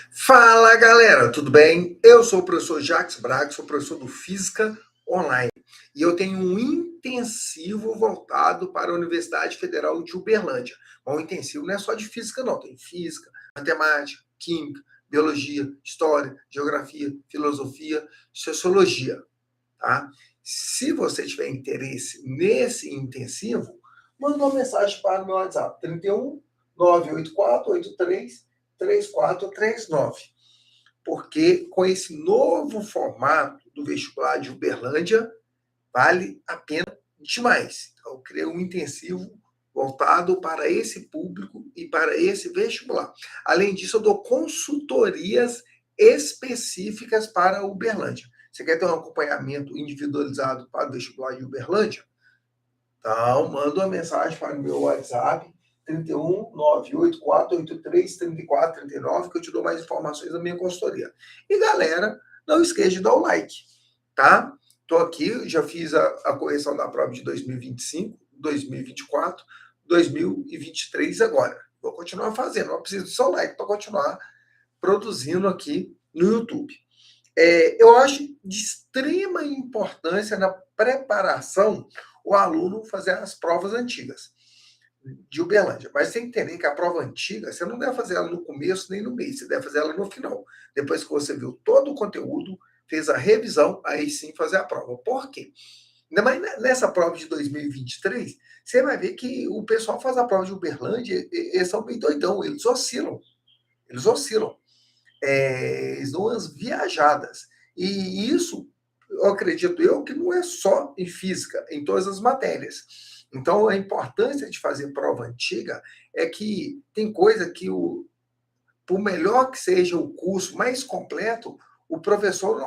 Fala galera, tudo bem? Eu sou o professor Jacques Braga, sou professor do Física Online e eu tenho um intensivo voltado para a Universidade Federal de Uberlândia. Um intensivo não é só de física, não, tem física, matemática, química, biologia, história, geografia, filosofia, sociologia, tá? Se você tiver interesse nesse intensivo, manda uma mensagem para o meu WhatsApp, 31 984 83 3439. Porque com esse novo formato do vestibular de Uberlândia, vale a pena demais. Então, eu criei um intensivo voltado para esse público e para esse vestibular. Além disso, eu dou consultorias específicas para Uberlândia. Você quer ter um acompanhamento individualizado para o vestibular de Uberlândia? Então, manda uma mensagem para o meu WhatsApp, 31 984 83 34 39, que eu te dou mais informações da minha consultoria. E galera, não esqueça de dar o like, tá? Estou aqui, já fiz a correção da prova de 2025, 2024, 2023 agora. Vou continuar fazendo, não preciso do seu like para continuar produzindo aqui no YouTube. Eu acho de extrema importância na preparação o aluno fazer as provas antigas de Uberlândia. Mas você tem que entender que a prova antiga, você não deve fazer ela no começo nem no meio, você deve fazer ela no final. Depois que você viu todo o conteúdo, fez a revisão, aí sim fazer a prova. Por quê? Ainda mais nessa prova de 2023, você vai ver que o pessoal faz a prova de Uberlândia, eles são bem doidão, eles oscilam. Eles oscilam. Eles dão umas viajadas. E isso, eu acredito eu, que não é só em física, em todas as matérias. Então, a importância de fazer prova antiga é que tem coisa que, por melhor que seja o curso mais completo, o professor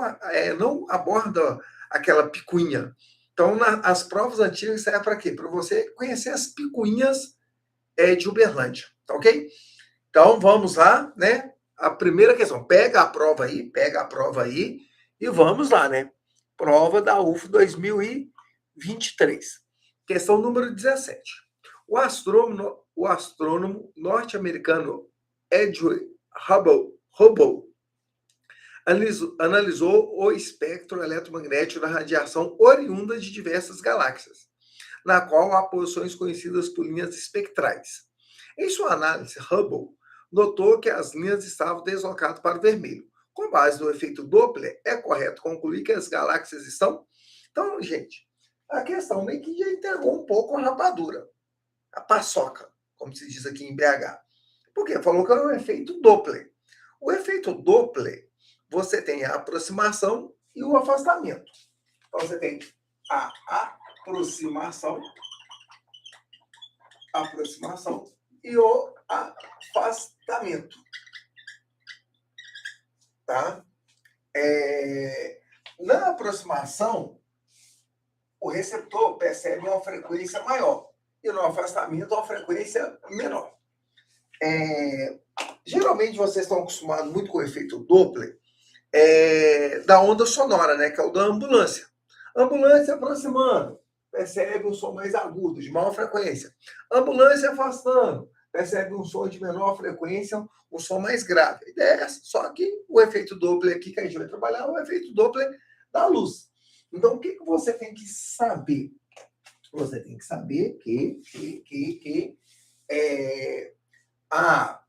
não aborda aquela picuinha. Então, as provas antigas servem para quê? Para você conhecer as picuinhas de Uberlândia, tá ok? Então, vamos lá, né? A primeira questão, pega a prova aí e vamos lá, né? Prova da UF 2023. Questão número 17. O astrônomo norte-americano Edwin Hubble analisou o espectro eletromagnético da radiação oriunda de diversas galáxias, na qual há posições conhecidas por linhas espectrais. Em sua análise, Hubble notou que as linhas estavam deslocadas para o vermelho. Com base no efeito Doppler, é correto concluir que as galáxias estão... Então, gente, a questão meio que já entregou um pouco a rapadura, a paçoca, como se diz aqui em BH. Por quê? Falou que é um efeito Doppler. O efeito Doppler, você tem a aproximação e o afastamento. Então, você tem a aproximação e o afastamento. Tá? Na aproximação, o receptor percebe uma frequência maior e no afastamento uma frequência menor. Geralmente vocês estão acostumados muito com o efeito Doppler da onda sonora, né? Que é o da ambulância. Ambulância aproximando, percebe um som mais agudo, de maior frequência. Ambulância afastando, percebe um som de menor frequência, um som mais grave. A ideia é essa. Só que o efeito Doppler aqui que a gente vai trabalhar é o efeito Doppler da luz. Então, o que você tem que saber? Você tem que saber que a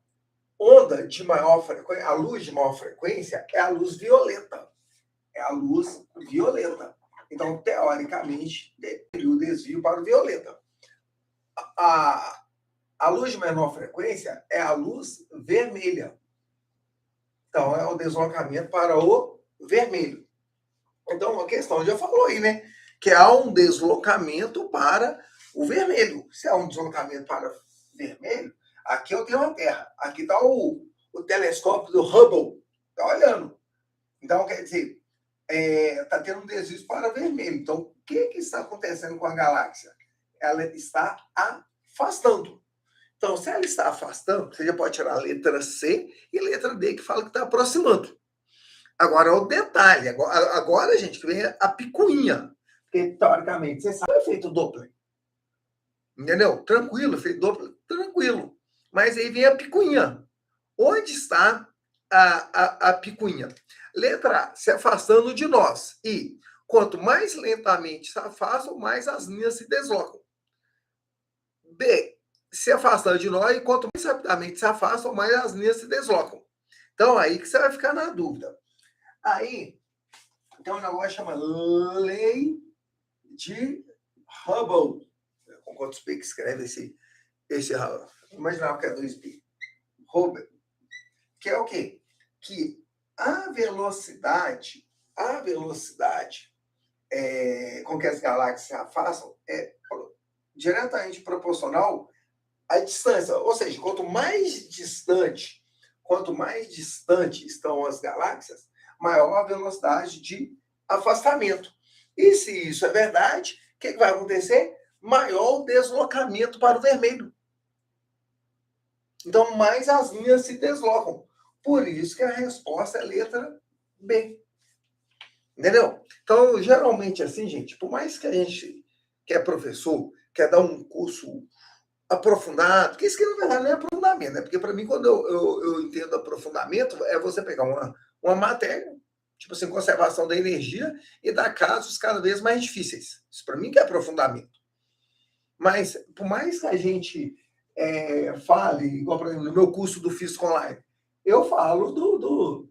onda de maior frequência, a luz de maior frequência é a luz violeta. É a luz violeta. Então, teoricamente, teria o desvio para o violeta. A luz de menor frequência é a luz vermelha. Então, é o deslocamento para o vermelho. Então, a questão já falou aí, né? Que há um deslocamento para o vermelho. Se há um deslocamento para o vermelho, aqui eu tenho a Terra. Aqui está o telescópio do Hubble. Está olhando. Então, quer dizer, está tendo um desvio para o vermelho. Então, o que está acontecendo com a galáxia? Ela está afastando. Então, se ela está afastando, você já pode tirar a letra C e a letra D, que fala que está aproximando. Agora, o detalhe. Agora, gente, que vem a picuinha. Porque, teoricamente, você sabe o efeito Doppler. Entendeu? Tranquilo, efeito Doppler, tranquilo. Mas aí vem a picuinha. Onde está a picuinha. Letra A, se afastando de nós. E quanto mais lentamente se afastam, mais as linhas se deslocam. B, se afastando de nós, e quanto mais rapidamente se afastam, mais as linhas se deslocam. Então, aí que você vai ficar na dúvida. Aí, tem um negócio que chama lei de Hubble. Com quantos P que escreve esse imaginava que é 2 P. Hubble. Que é o quê? Que a velocidade com que as galáxias se afastam é diretamente proporcional à distância. Ou seja, quanto mais distante estão as galáxias, maior a velocidade de afastamento. E se isso é verdade, o que vai acontecer? Maior o deslocamento para o vermelho. Então, mais as linhas se deslocam. Por isso que a resposta é a letra B. Entendeu? Então, geralmente assim, gente, por mais que a gente que é professor, quer dar um curso aprofundado, porque isso aqui, na verdade, não é aprofundamento, né? Porque, para mim, quando eu entendo aprofundamento, é você pegar uma matéria, tipo assim, conservação da energia, e dar casos cada vez mais difíceis. Isso, para mim, que é aprofundamento. Mas, por mais que a gente fale, igual, por exemplo, no meu curso do Física Online, eu falo do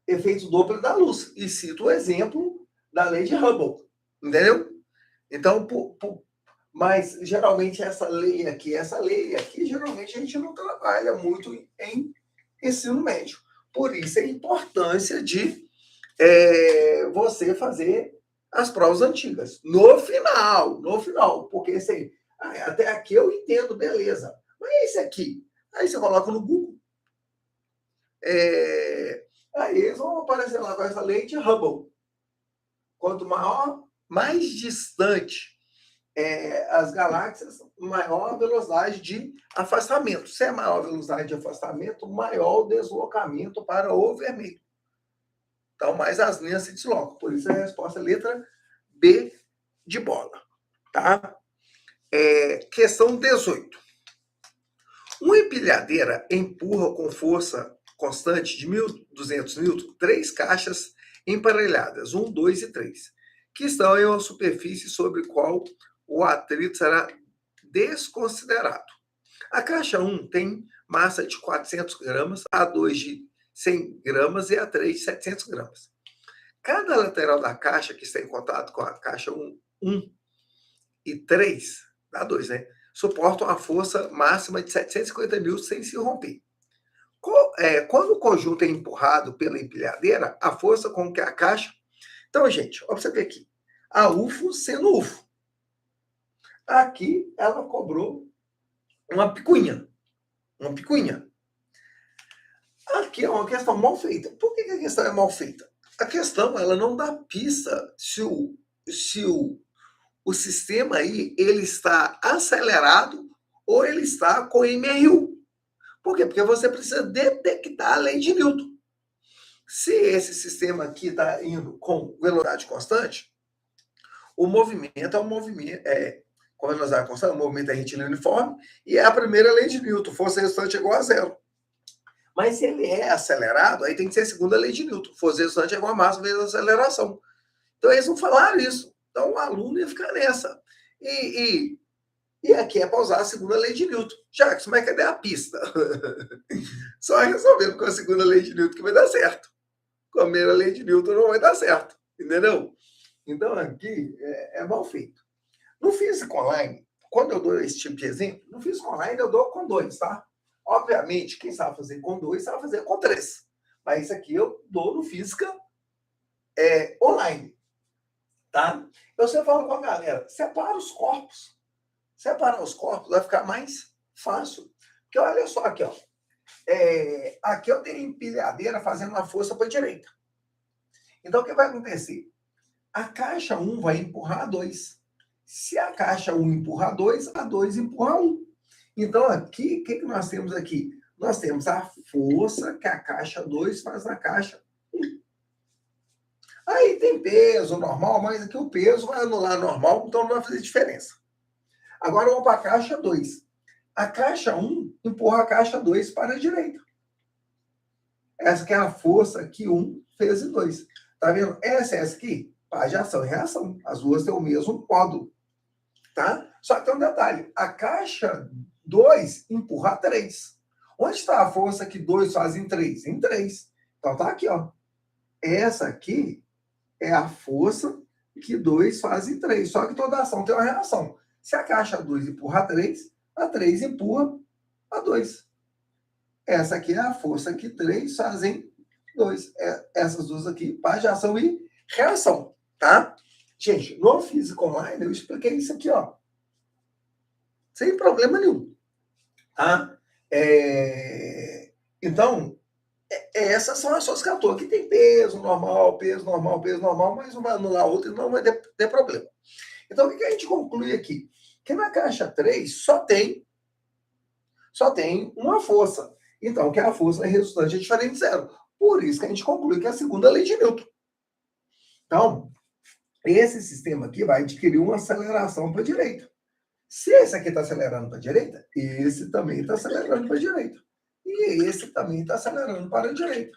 efeito Doppler da luz, e cito o exemplo da lei de Hubble, entendeu? Então, mas geralmente essa lei aqui, geralmente a gente não trabalha muito em ensino médio. Por isso a importância de você fazer as provas antigas. No final, porque assim, até aqui eu entendo, beleza. Mas esse aqui, aí você coloca no Google. Aí eles vão aparecer lá com essa lei de Hubble. Quanto mais distante as galáxias, maior a velocidade de afastamento. Se é maior a velocidade de afastamento, maior o deslocamento para o vermelho. Então, mais as linhas se deslocam. Por isso a resposta é letra B de bola. Tá? Questão 18. Uma empilhadeira empurra com força constante de 1.200 N 3 caixas emparelhadas, 1, 2 e 3, que estão em uma superfície sobre qual o atrito será desconsiderado. A caixa 1 tem massa de 400 gramas, a 2 de 100 gramas e a 3 de 700 gramas. Cada lateral da caixa que está em contato com a caixa 1 e 3, dá 2, né? Suportam a força máxima de 750 N sem se romper. Quando o conjunto é empurrado pela empilhadeira, a força com que a caixa... Então, gente, observe aqui. A UFO sendo UFO. Aqui ela cobrou uma picuinha. Aqui é uma questão mal feita. Por que a questão é mal feita? A questão, ela não dá pista se o sistema aí ele está acelerado ou ele está com MRU. Por quê? Porque você precisa detectar a lei de Newton. Se esse sistema aqui está indo com velocidade constante, o movimento é um movimento, com velocidade constante, o movimento é retilíneo uniforme, e é a primeira lei de Newton, força resultante é igual a zero. Mas se ele é acelerado, aí tem que ser a segunda lei de Newton, força resultante é igual a massa vezes a aceleração. Então eles não falaram isso. Então o aluno ia ficar nessa. E aqui é para usar a segunda lei de Newton. Jacques, mas cadê a pista? Só resolvendo com a segunda lei de Newton que vai dar certo. Com a primeira lei de Newton não vai dar certo. Entendeu? Então aqui é mal feito. No Física Online, quando eu dou esse tipo de exemplo, no Física Online eu dou com 2, tá? Obviamente, quem sabe fazer com 2, sabe fazer com 3. Mas isso aqui eu dou no Física Online. Tá? Eu sempre falo com a galera, separa os corpos. Separar os corpos vai ficar mais fácil. Porque olha só aqui, ó. Aqui eu tenho empilhadeira fazendo uma força para a direita. Então, o que vai acontecer? A caixa 1 vai empurrar a 2. Se a caixa 1 empurrar 2, a 2 empurra 1. Então, aqui, o que nós temos aqui? Nós temos a força que a caixa 2 faz na caixa 1. Aí tem peso normal, mas aqui o peso vai anular normal, então não vai fazer diferença. Agora vamos para a caixa 2. A caixa 1 empurra a caixa 2 para a direita. Essa que é a força que 1 fez em 2. Tá vendo? Essa aqui, pá de ação e reação. As duas têm o mesmo módulo. Tá? Só que tem um detalhe. A caixa 2 empurra a 3. Onde está a força que 2 faz em 3? Em 3. Então tá aqui, ó. Essa aqui é a força que 2 faz em 3. Só que toda ação tem uma reação. Se a caixa 2 empurra a 3 empurra a 2. Essa aqui é a força que 3 faz em 2. Essas duas aqui, pá de ação e reação, tá? Gente, no Physics Online eu expliquei isso aqui, ó. Sem problema nenhum, tá? Então, essas são as suas que eu tô. Aqui tem peso normal, mas um vai anular outro e não vai ter problema. Então, o que a gente conclui aqui? Que na caixa 3 só tem uma força. Então, que a força resultante é diferente de zero. Por isso que a gente conclui que é a segunda lei de Newton. Então, esse sistema aqui vai adquirir uma aceleração para a direita. Se esse aqui está acelerando para a direita, esse também está acelerando para a direita. E esse também está acelerando para a direita.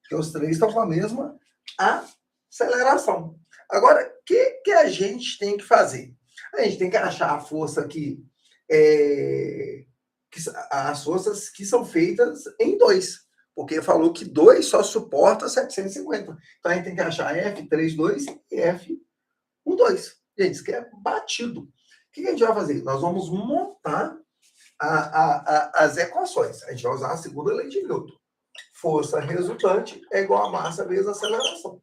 Porque os três estão com a mesma aceleração. Agora, o que a gente tem que fazer? A gente tem que achar a força aqui, as forças que são feitas em 2. Porque falou que 2 só suporta 750. Então, a gente tem que achar F32 e F12. Gente, isso aqui é batido. O que a gente vai fazer? Nós vamos montar as equações. A gente vai usar a segunda lei de Newton. Força resultante é igual a massa vezes a aceleração.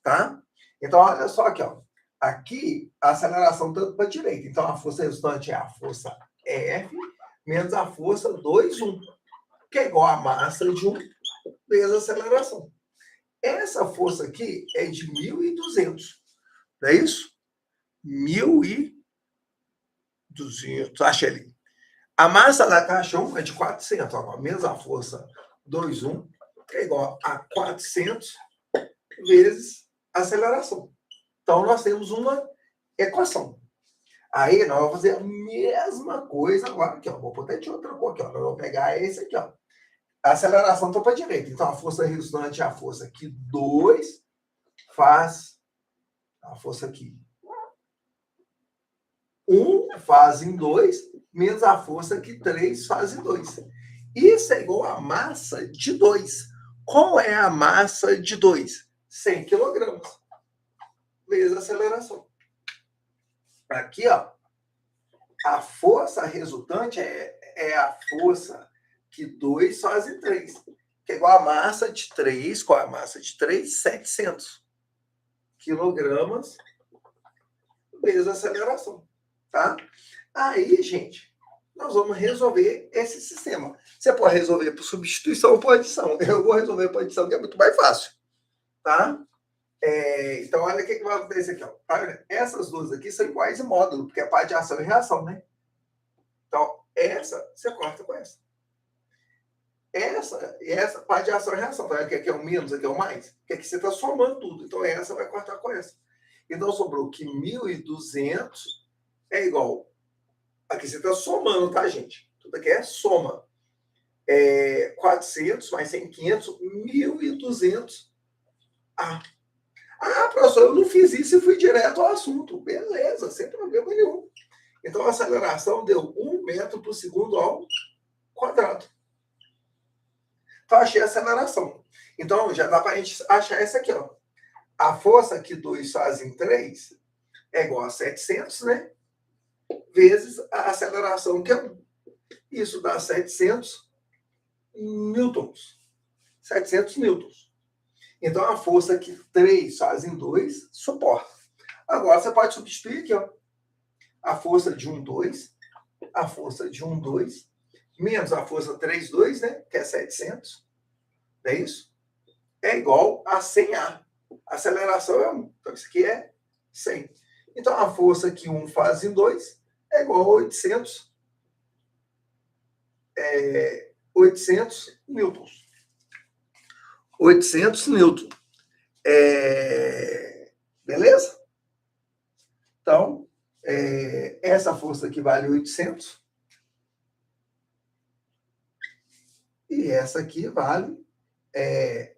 Tá? Então, olha só aqui, ó. Aqui, a aceleração está para a direita. Então, a força resultante é a força F menos a força 2,1, que é igual a massa de 1 vezes a aceleração. Essa força aqui é de 1.200. Não é isso? 1.200. Acha ali. A massa da caixa 1 é de 400. Ó, menos a força 2,1, que é igual a 400 vezes a aceleração. Então, nós temos uma equação. Aí, nós vamos fazer a mesma coisa agora aqui, ó. Vou botar de outra cor aqui, ó. Nós vamos pegar esse aqui, ó. A aceleração está para a direita. Então, a força resultante é a força que 2 faz... A força aqui 1 faz em 2, menos a força que 3 faz em 2. Isso é igual a massa de 2. Qual é a massa de 2? 100 kg. Vezes a aceleração. Aqui, ó, a força resultante é a força que 2 faz em 3. Que é igual a massa de 3. Qual é a massa de 3? 700 kg vezes a aceleração. Tá? Aí, gente, nós vamos resolver esse sistema. Você pode resolver por substituição ou por adição. Eu vou resolver por adição, que é muito mais fácil. Tá? Então, olha o que vai acontecer aqui. Ó. Essas duas aqui são iguais em módulo, porque é par de ação e reação, né? Então, essa você corta com essa. Essa par de ação e reação. Tá vendo que aqui é o menos, aqui é o mais? Porque aqui você está somando tudo. Então, essa vai cortar com essa. Então, sobrou que 1.200 é igual. Aqui você está somando, tá, gente? Tudo aqui é soma. 400 mais 100, 500, 1.200. Professor, eu não fiz isso e fui direto ao assunto. Beleza, sem problema nenhum. Então, a aceleração deu 1 metro por segundo ao quadrado. Então, achei a aceleração. Então, já dá para a gente achar essa aqui, ó. A força que 2 faz em 3 é igual a 700, né? Vezes a aceleração, que é 1. Isso dá 700 newtons. 700 newtons. Então, a força que 3 faz em 2 suporta. Agora, você pode substituir aqui, ó. A força de 1, 2. A força de 1, 2. Menos a força 3, 2, né? Que é 700. Não é isso? É igual a 100A. A aceleração é 1. Então, isso aqui é 100. Então, a força que 1 faz em 2 é igual a 800 newtons. 800 newtons. Beleza? Então, essa força aqui vale 800. essa aqui vale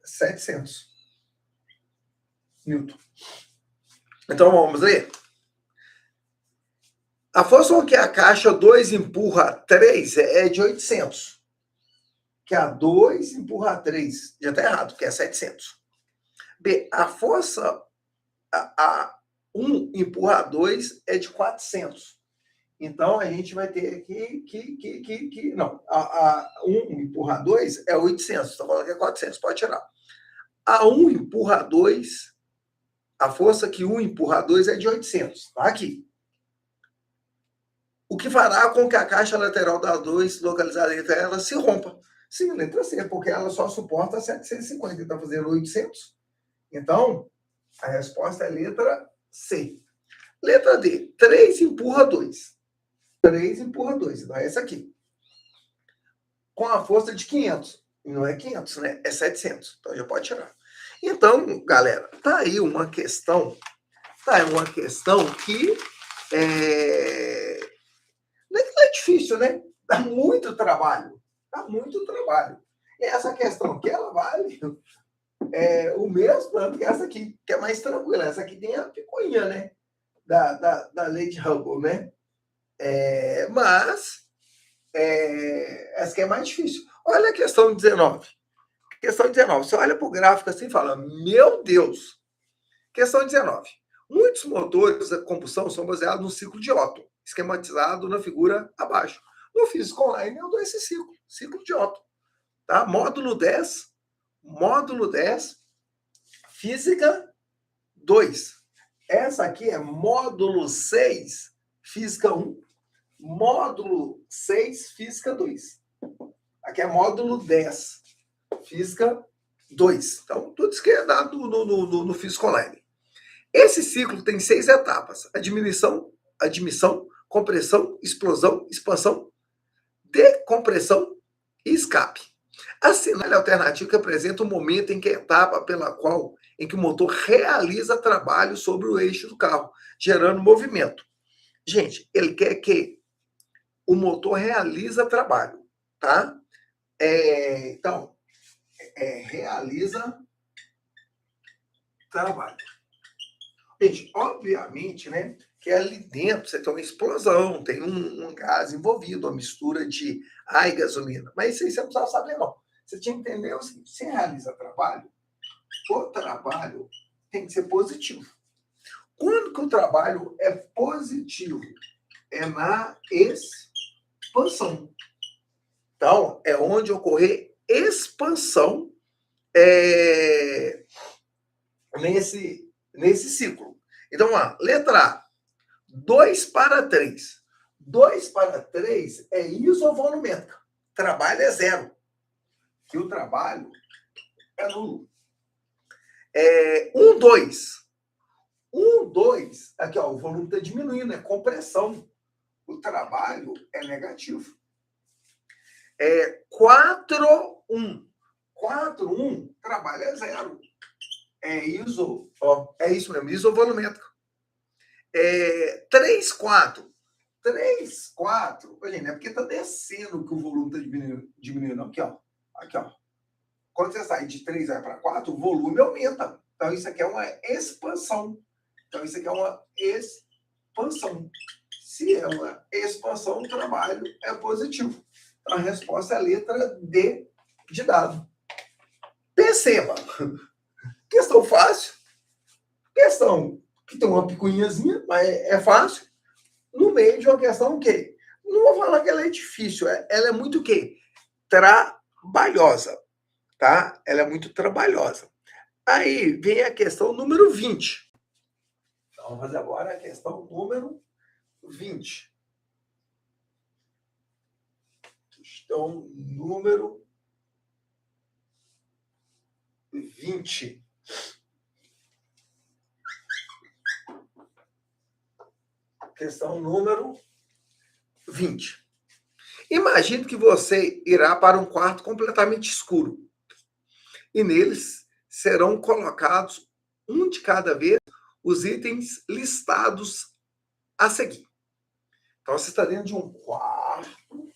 700 Newton. Então, vamos ler. A força com que a caixa 2 empurra a 3 é de 800. Que a 2 empurra a 3. Já está errado, que é 700. B, a força a 1 empurra a 2 é de 400. Então, a gente vai ter aqui que não. A 1 empurra a 2 é 800. Então, falando que é 400, pode tirar. A 1 empurra a 2, a força que 1 empurra a 2 é de 800. Está aqui. O que fará com que a caixa lateral da 2, localizada entre elas, se rompa? Sim, letra C, porque ela só suporta 750. Está fazendo 800. Então, a resposta é letra C. Letra D. 3 empurra 2. 3 empurra 2. Então, é essa aqui. Com a força de 500. Não é 500, né? É 700. Então, já pode tirar. Então, galera, tá aí uma questão. Que não é difícil, né? Dá muito trabalho. E essa questão aqui, ela vale o mesmo tanto que essa aqui, que é mais tranquila. Essa aqui tem a picuinha, né? Da lei de Hubble, né? Mas essa aqui é mais difícil. Olha a questão 19. Questão 19. Você olha para o gráfico assim e fala, meu Deus. Questão 19. Muitos motores a combustão são baseados no ciclo de Otto, esquematizado na figura abaixo. No Física Online eu dou esse ciclo de Otto. Tá? Módulo 10, Física 2. Essa aqui é módulo 6, Física 1. Módulo 6, Física 2. Aqui é módulo 10, Física 2. Então, tudo isso que é dado no Física Online. Esse ciclo tem 6 etapas: admissão, compressão, explosão, expansão, decompressão e escape. Assinale a alternativa que apresenta o momento em que a etapa em que o motor realiza trabalho sobre o eixo do carro, gerando movimento. Gente, ele quer que o motor realiza trabalho, tá? Então, realiza trabalho. Gente, obviamente, né, que ali dentro você tem uma explosão, tem um gás envolvido, uma mistura de ar e gasolina. Mas isso aí você não precisa saber, não. Você tinha que entender o seguinte: se realiza trabalho, o trabalho tem que ser positivo. Quando que o trabalho é positivo? É na expansão. Então, é onde ocorrer expansão nesse ciclo. Então, letra A, 2 para 3. 2 para 3 é isovolumétrica. Trabalho é zero. Que o trabalho é nulo. 1, 2. 1, 2, aqui, ó, o volume está diminuindo, é compressão. O trabalho é negativo. 4, 1. 4, 1, trabalho é zero. É isso mesmo, isovolumétrico. 3, 4. 3, 4. Gente, não é porque está descendo que o volume está diminuindo. Aqui, ó. Quando você sai de 3 vai para 4, o volume aumenta. Então, isso aqui é uma expansão. Se é uma expansão, o trabalho é positivo. Então, a resposta é a letra D de dado. Perceba. Questão fácil. Questão que tem uma picuinhazinha, mas é fácil. No meio de uma questão o quê? Não vou falar que ela é difícil. Ela é muito o quê? Trabalhosa. Tá? Ela é muito trabalhosa. Aí vem a questão número 20. Então, vamos fazer agora a questão número 20. Questão número 20. Questão número 20. Imagine que você irá para um quarto completamente escuro. E neles serão colocados, um de cada vez, os itens listados a seguir. Então, você está dentro de um quarto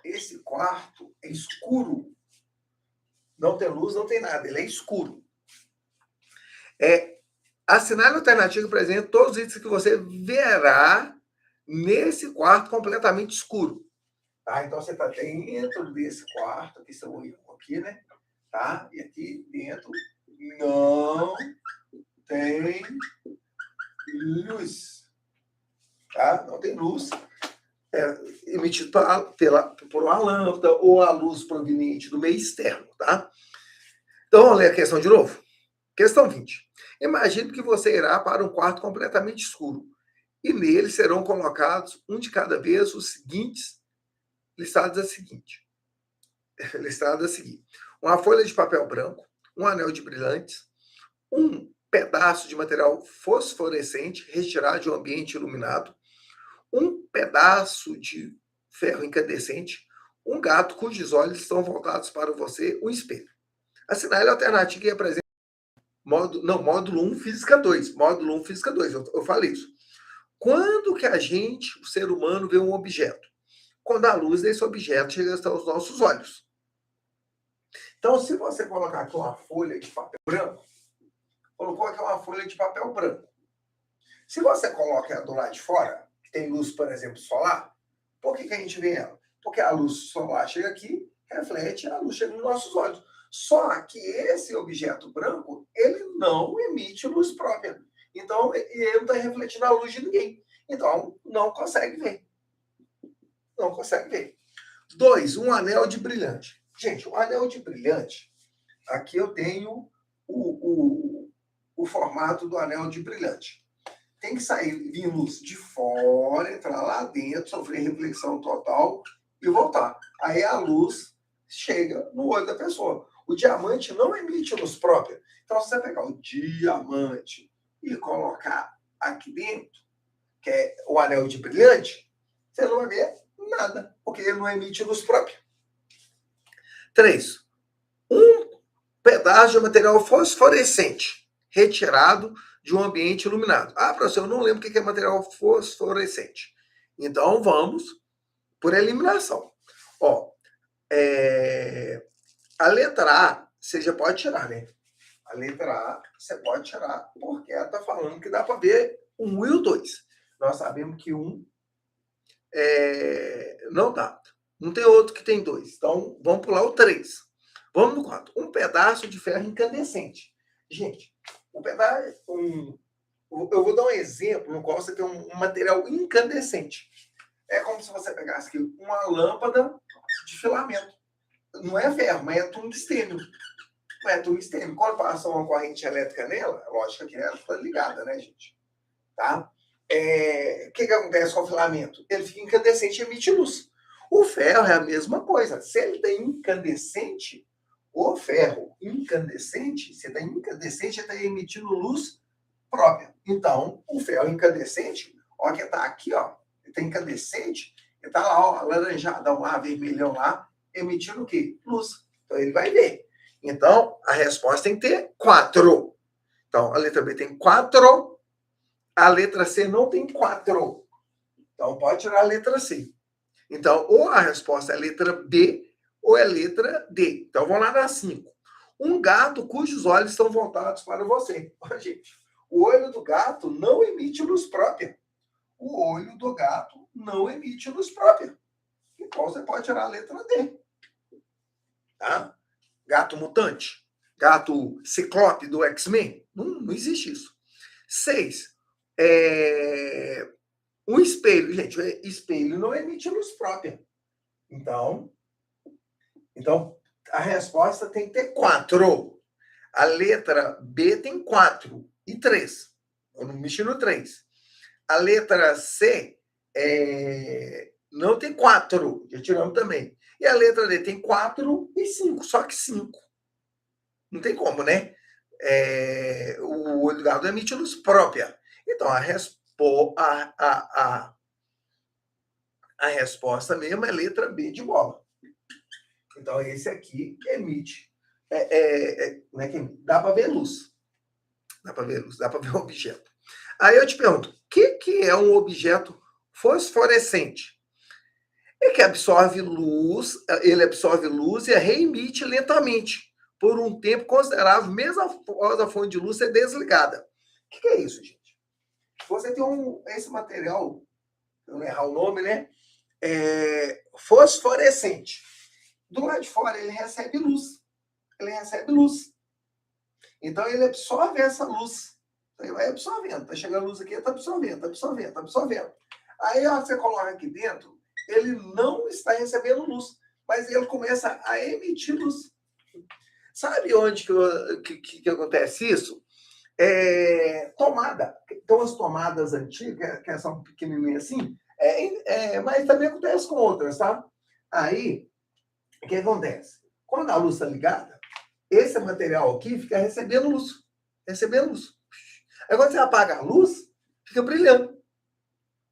esse quarto é escuro. Não tem luz, não tem nada, ele é escuro. Assinale a alternativa que apresenta todos os itens que você verá nesse quarto completamente escuro. Tá? Então, você está dentro desse quarto, aqui está o erro aqui, né? Tá? E aqui dentro não tem luz. Tá? Não tem luz emitido por uma lâmpada ou a luz proveniente do meio externo. Tá? Então, vamos ler a questão de novo? Questão 20. Imagine que você irá para um quarto completamente escuro e nele serão colocados, um de cada vez, os seguintes listados a seguir. Uma folha de papel branco, um anel de brilhantes, um pedaço de material fosforescente retirado de um ambiente iluminado, um pedaço de ferro incandescente, um gato cujos olhos estão voltados para você, um espelho. Assinale a alternativa que apresenta módulo 1, física 2. Módulo 1, física 2. Eu falei isso. Quando que a gente, o ser humano, vê um objeto? Quando a luz desse objeto chega aos nossos olhos. Então, se você colocar aqui uma folha de papel branco, colocou aqui uma folha de papel branco. Se você coloca ela do lado de fora, que tem luz, por exemplo, solar, por que a gente vê ela? Porque a luz solar chega aqui, reflete, a luz chega nos nossos olhos. Só que esse objeto branco, ele não emite luz própria. Então, ele não está refletindo a luz de ninguém. Então, não consegue ver. Não consegue ver. 2, um anel de brilhante. Gente, o anel de brilhante, aqui eu tenho o formato do anel de brilhante. Tem que vir luz de fora, entrar lá dentro, sofrer reflexão total e voltar. Aí a luz chega no olho da pessoa. O diamante não emite luz própria. Então, se você pegar o diamante e colocar aqui dentro, que é o anel de brilhante, você não vai ver nada, porque ele não emite luz própria. 3. Um pedaço de material fosforescente retirado de um ambiente iluminado. Ah, professor, eu não lembro o que é material fosforescente. Então, vamos por eliminação. Ó, a letra A, você já pode tirar, né? A letra A, você pode tirar, porque ela está falando que dá para ver o 1 e o 2. Nós sabemos que 1 não dá. Não tem outro que tem 2. Então, vamos pular o 3. Vamos no 4. Um pedaço de ferro incandescente. Gente, eu vou dar um exemplo no qual você tem um material incandescente. É como se você pegasse aqui uma lâmpada de filamento. Não é ferro, mas é tungstênio. Não é tungstênio. Quando passa uma corrente elétrica nela, lógico que ela está ligada, né, gente? Tá? O que acontece com o filamento? Ele fica incandescente e emite luz. O ferro é a mesma coisa. Se ele tem incandescente, o ferro incandescente, se tem incandescente, ele está emitindo luz própria. Então, o ferro incandescente, ó, que está aqui, ó, ele está incandescente, ele está lá, ó, alaranjadão lá, vermelhão lá, emitindo o quê? Luz. Então, ele vai ver. Então, a resposta tem que ter 4. Então, a letra B tem 4, a letra C não tem 4. Então, pode tirar a letra C. Então, ou a resposta é a letra B ou é a letra D. Então, vamos lá na 5. Um gato cujos olhos estão voltados para você. Gente, o olho do gato não emite luz própria. O olho do gato não emite luz própria. Então, você pode tirar a letra D. Tá? Gato mutante? Gato ciclope do X-Men? Não existe isso. 6. Um espelho. Gente, espelho não emite luz própria. Então, a resposta tem que ter 4. A letra B tem 4 e 3. Eu não mexi no 3. A letra C não tem 4. Já tiramos também. E a letra D tem 4 e 5. Só que 5. Não tem como, né? O olho do gato emite luz própria. Então, a resposta mesmo é letra B de bola. Então, esse aqui emite. Dá para ver luz. Dá para ver luz, dá para ver o objeto. Aí eu te pergunto, o que é um objeto fosforescente? ele absorve luz e a reemite lentamente, por um tempo considerável, mesmo após a fonte de luz ser desligada. O que é isso, gente? Você tem esse material, eu não errar o nome, né? Fosforescente. Do lado de fora, ele recebe luz. Ele recebe luz. Então, ele absorve essa luz. Então, ele vai absorvendo. Tá chegando luz aqui, tá absorvendo, tá absorvendo, tá absorvendo. Aí, ó, você coloca aqui dentro, ele não está recebendo luz, mas ele começa a emitir luz. Sabe onde que acontece isso? Tomada. Então, as tomadas antigas, que são pequenininhas assim, mas também acontece com outras, tá? Aí, o que acontece? Quando a luz está ligada, esse material aqui fica recebendo luz. Recebendo luz. Aí, quando você apaga a luz, fica brilhando.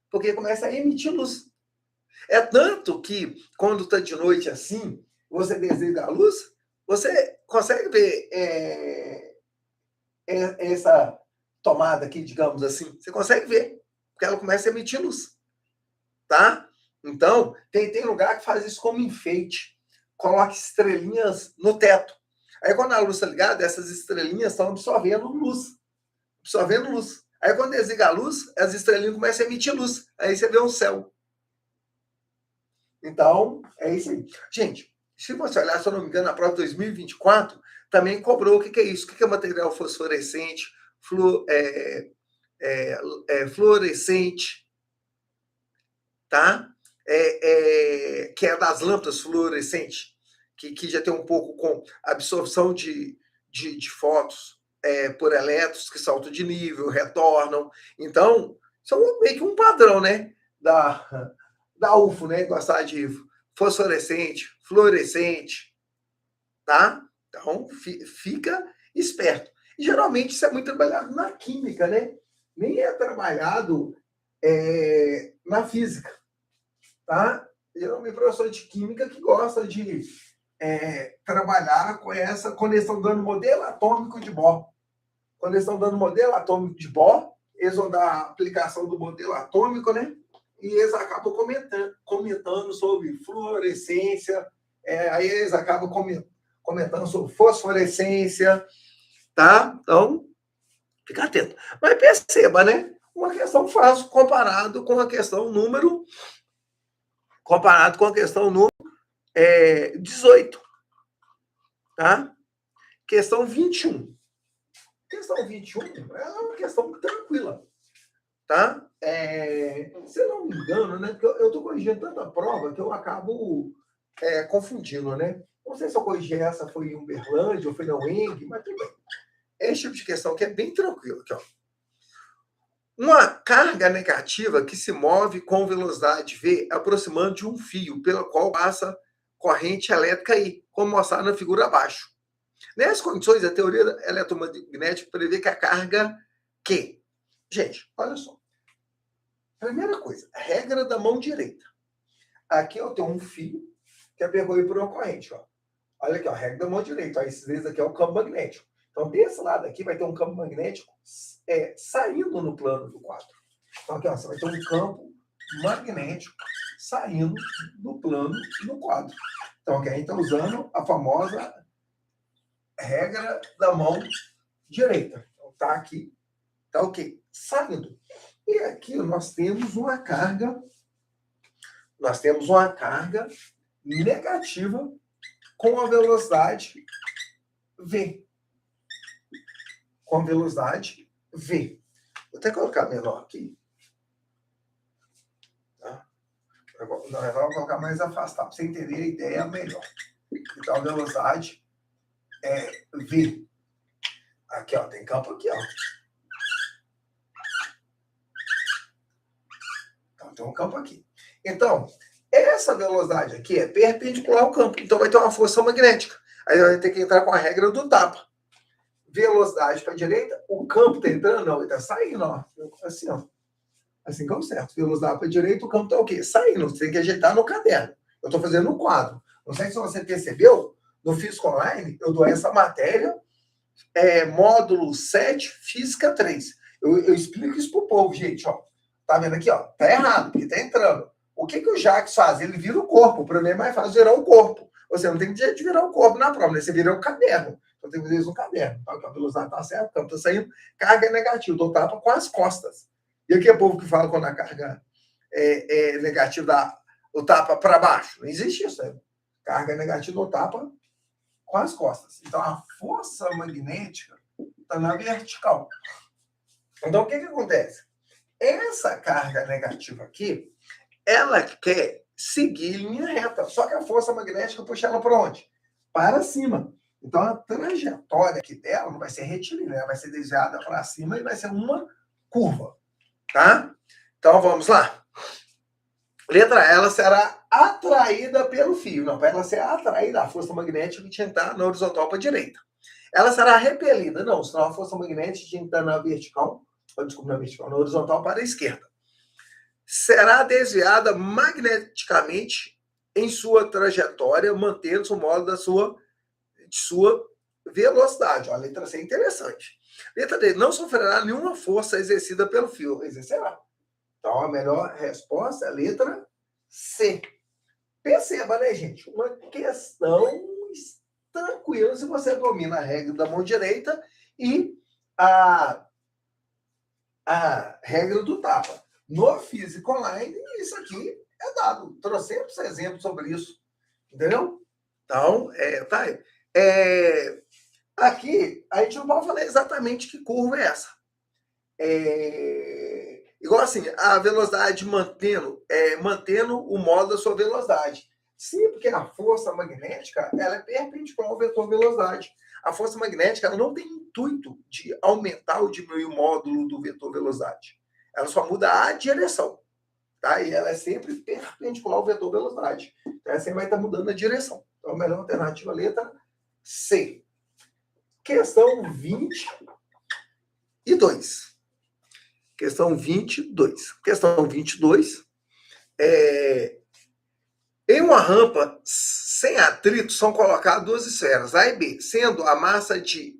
Porque começa a emitir luz. É tanto que, quando está de noite assim, você desliga a luz, você consegue ver essa tomada aqui, digamos assim. Você consegue ver, porque ela começa a emitir luz. Tá? Então, tem lugar que faz isso como enfeite. Coloca estrelinhas no teto. Aí, quando a luz está ligada, essas estrelinhas estão absorvendo luz. Absorvendo luz. Aí, quando desliga a luz, as estrelinhas começam a emitir luz. Aí você vê um céu. Então, é isso aí. Gente, se você olhar, se eu não me engano, a prova de 2024 também cobrou o que é isso. O que é material fosforescente, fluorescente, tá? Que é das lâmpadas fluorescentes, que já tem um pouco com absorção de fótons por elétrons que saltam de nível, retornam. Então, são meio que um padrão, né? Da UFO, né? Gostar de fosforescente, fluorescente, tá? Então, fica esperto. E, geralmente, isso é muito trabalhado na química, né? Nem é trabalhado na física, tá? Geralmente, professor de química que gosta de trabalhar com essa, quando eles estão dando modelo atômico de Bohr. Quando eles estão dando modelo atômico de Bohr, eles vão dar a aplicação do modelo atômico, né? E eles acabam comentando sobre fluorescência, aí eles acabam comentando sobre fosforescência, tá? Então, fica atento. Mas perceba, né? Uma questão fácil comparado com a questão número 18, tá? Questão 21. Questão 21 é uma questão tranquila, tá? Se eu não me engano, né? Porque eu estou corrigindo tanta prova que eu acabo confundindo, né? Não sei se eu corrigi essa, foi em Uberlândia ou foi na UENG, mas tudo bem. Esse tipo de questão aqui é bem tranquilo. Aqui, ó. Uma carga negativa que se move com velocidade v aproximando de um fio pelo qual passa corrente elétrica I, como mostrado na figura abaixo. Nessas condições, a teoria eletromagnética prevê que a carga Q. Gente, olha só. Primeira coisa, regra da mão direita. Aqui eu tenho um fio que é percorrido por uma corrente. Ó. Olha aqui, ó, regra da mão direita. Ó, esse aqui é o campo magnético. Então, desse lado aqui vai ter um campo magnético saindo no plano do quadro. Então, aqui, ó, você vai ter um campo magnético saindo do plano do quadro. Então, aqui a gente está usando a famosa regra da mão direita. Então, tá aqui, tá ok, saindo. E aqui nós temos uma carga negativa com a velocidade v. Com a velocidade v. Vou até colocar menor aqui. Tá? Vamos colocar mais afastado, para você entender a ideia melhor. Então, a velocidade é v. Aqui, ó, tem campo aqui, ó. Então, tem um campo aqui. Então, essa velocidade aqui é perpendicular ao campo. Então, vai ter uma força magnética. Aí vai ter que entrar com a regra do tapa. Velocidade para a direita, o campo está entrando? Não, ele está saindo, ó. Assim, ó. Assim que é o certo. Velocidade para a direita, o campo está o quê? Saindo. Você tem que ajeitar no caderno. Eu estou fazendo no quadro. Não sei se você percebeu, no Física Online, eu dou essa matéria, módulo 7, Física 3. Eu explico isso para o povo, gente, ó. Tá vendo aqui, ó? Tá errado, porque tá entrando. O que o Jacques faz? Ele vira o corpo. Para mim é mais fácil virar o corpo. Você não tem jeito de virar o corpo na prova, né? Você vira o caderno. Então tem que fazer isso no caderno. Então, a velocidade está certa, o campo está saindo, carga é negativa. Então tapa com as costas. E aqui é o povo que fala quando a carga é negativa, dá o tapa para baixo. Não existe isso, né? Carga negativa ou tapa com as costas. Então a força magnética está na vertical. Então o que acontece? Essa carga negativa aqui, ela quer seguir em linha reta. Só que a força magnética puxa ela para onde? Para cima. Então a trajetória aqui dela não vai ser retilínea, ela vai ser desviada para cima e vai ser uma curva. Tá? Então vamos lá. Letra A, ela será atraída pelo fio. Não, para ela ser atraída, a força magnética tinha que estar na horizontal para a direita. Ela será repelida. Não, senão a força magnética tinha que estar na vertical, desculpa, na vertical, na horizontal para a esquerda. Será desviada magneticamente em sua trajetória, mantendo-se o modo de sua velocidade. Ó, a letra C é interessante. Letra D, não sofrerá nenhuma força exercida pelo fio. Exercerá. Então, a melhor resposta é a letra C. Perceba, né, gente? Uma questão tranquila se você domina a regra da mão direita e a regra do tapa. No Física Online, isso aqui é dado. Trouxemos exemplos sobre isso. Entendeu? Então, tá aí. Aqui, a gente não pode falar exatamente que curva é essa. Igual assim, a velocidade mantendo o modo da sua velocidade. Sim, porque a força magnética ela é perpendicular ao vetor velocidade. A força magnética ela não tem intuito de aumentar ou diminuir o módulo do vetor velocidade. Ela só muda a direção. Tá? E ela é sempre perpendicular ao vetor velocidade. Então, ela sempre vai estar mudando a direção. Então, a melhor alternativa, letra C. Questão 22. Questão 22. Questão 22. Em uma rampa sem atrito são colocadas duas esferas, A e B, sendo a massa de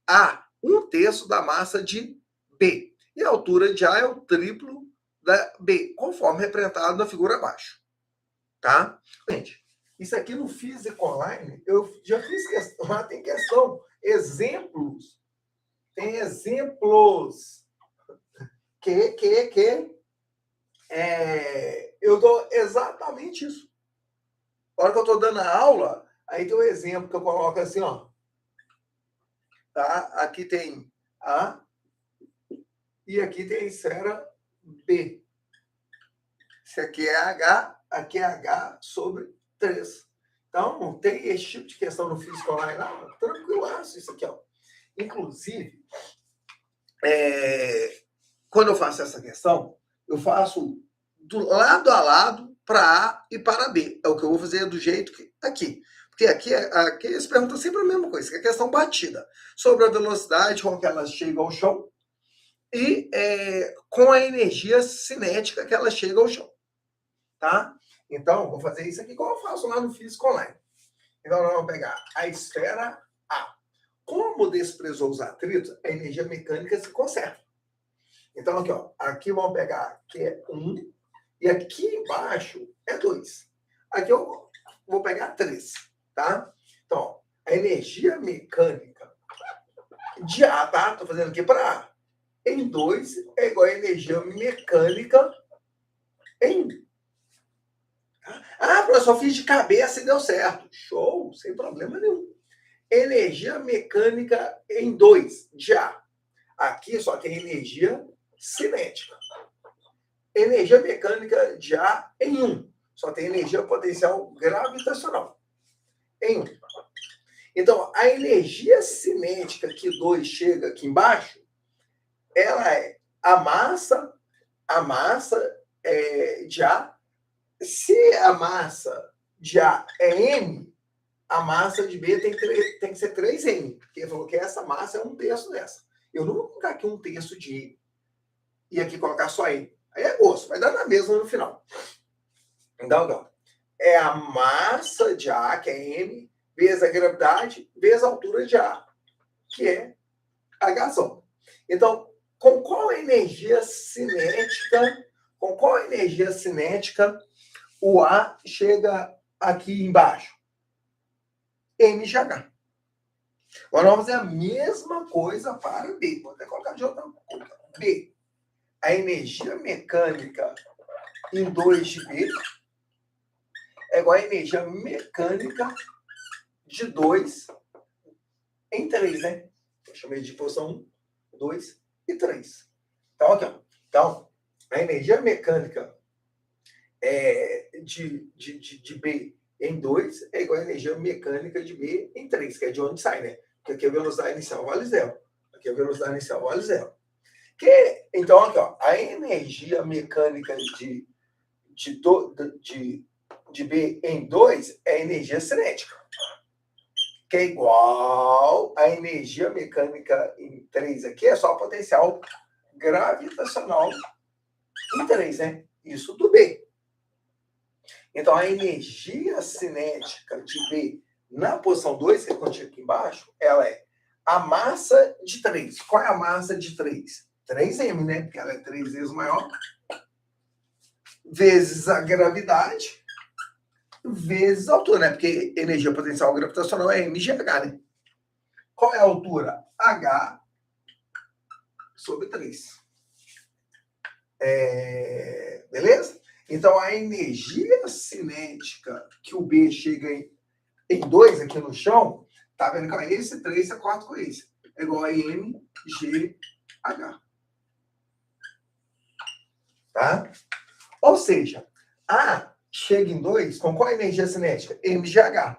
A 1/3 da massa de B. E a altura de A é o triplo da B, conforme representado na figura abaixo. Tá? Gente, isso aqui no Física Online, eu já fiz questão, lá tem questão, exemplos. Tem exemplos eu dou exatamente isso. Na hora que eu estou dando a aula, aí tem um exemplo que eu coloco assim, ó. Tá? Aqui tem A e aqui tem a esfera B. Isso aqui é H, aqui é H sobre 3. Então, não tem esse tipo de questão no Física Online, não. Tranquilaço isso aqui, ó. Inclusive, quando eu faço essa questão, eu faço do lado a lado para A e para B. É o que eu vou fazer do jeito que aqui. Porque aqui eles perguntam sempre a mesma coisa, que é a questão batida. Sobre a velocidade com que ela chega ao chão e com a energia cinética que ela chega ao chão. Tá? Então, vou fazer isso aqui igual eu faço lá no Física Online. Então, nós vamos pegar a esfera A. Como desprezou os atritos, a energia mecânica se conserva. Então, aqui, ó, aqui vamos pegar que é 1, e aqui embaixo é 2. Aqui eu vou pegar 3, tá? Então, ó, a energia mecânica de A, tá? Tô fazendo aqui para A. Em 2 é igual a energia mecânica em 1. Ah, professor, fiz de cabeça e deu certo. Show, sem problema nenhum. Energia mecânica em 2, de A. Aqui só tem energia cinética. Energia mecânica de A em 1. Só tem energia potencial gravitacional. Em 1. Então, a energia cinética que 2 chega aqui embaixo, ela é a massa de A. Se a massa de A é M, a massa de B tem que ser 3M. Porque ele falou que essa massa é 1/3 dessa. Eu não vou colocar aqui 1/3 de E e aqui colocar só E. Aí é gosto, vai dar na mesma no final. Então, não. É a massa de A, que é M, vezes a gravidade, vezes a altura de A, que é H só. Então, com qual energia cinética Com qual energia cinética o A chega aqui embaixo? mgh. Agora vamos fazer a mesma coisa para B. Vou até colocar de outra coisa. B. A energia mecânica em 2 de B é igual a energia mecânica de 2 em 3, né? Eu chamei de posição 1, 2 e 3. Então, aqui, ó. Então, a energia mecânica de B em 2 é igual a energia mecânica de B em 3, que é de onde sai, né? Porque aqui a velocidade inicial vale 0. Aqui a velocidade inicial vale 0. Então, aqui, ó, a energia mecânica de B em 2 é a energia cinética, que é igual a energia mecânica em 3 aqui, é só o potencial gravitacional em 3, né? Isso do B. Então, a energia cinética de B na posição 2, que é contida aqui embaixo, ela é a massa de 3. Qual é a massa de 3? 3m, né? Porque ela é 3 vezes maior, vezes a gravidade, vezes a altura, né? Porque energia potencial gravitacional é mgh, né? Qual é a altura? H sobre 3. Beleza? Então, a energia cinética que o B chega em 2 aqui no chão, tá vendo que esse 3 você corta com esse. É igual a mgh. Tá? Ou seja, A chega em 2 com qual energia cinética? mgh.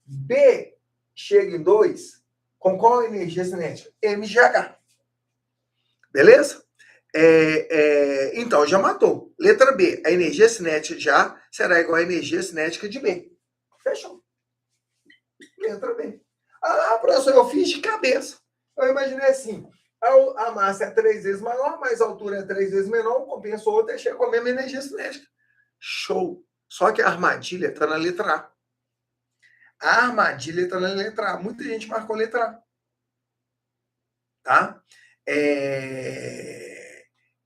B chega em 2 com qual energia cinética? mgh. Beleza? Então, já matou. Letra B. A energia cinética de A será igual à energia cinética de B. Fechou. Letra B. Ah, professor, eu fiz de cabeça. Eu imaginei assim. A massa é 3 vezes maior, mas a altura é 3 vezes menor, compensa o outro e chega com a mesma energia cinética. Show. Só que a armadilha está na letra A. A armadilha está na letra A. Muita gente marcou a letra A. Tá?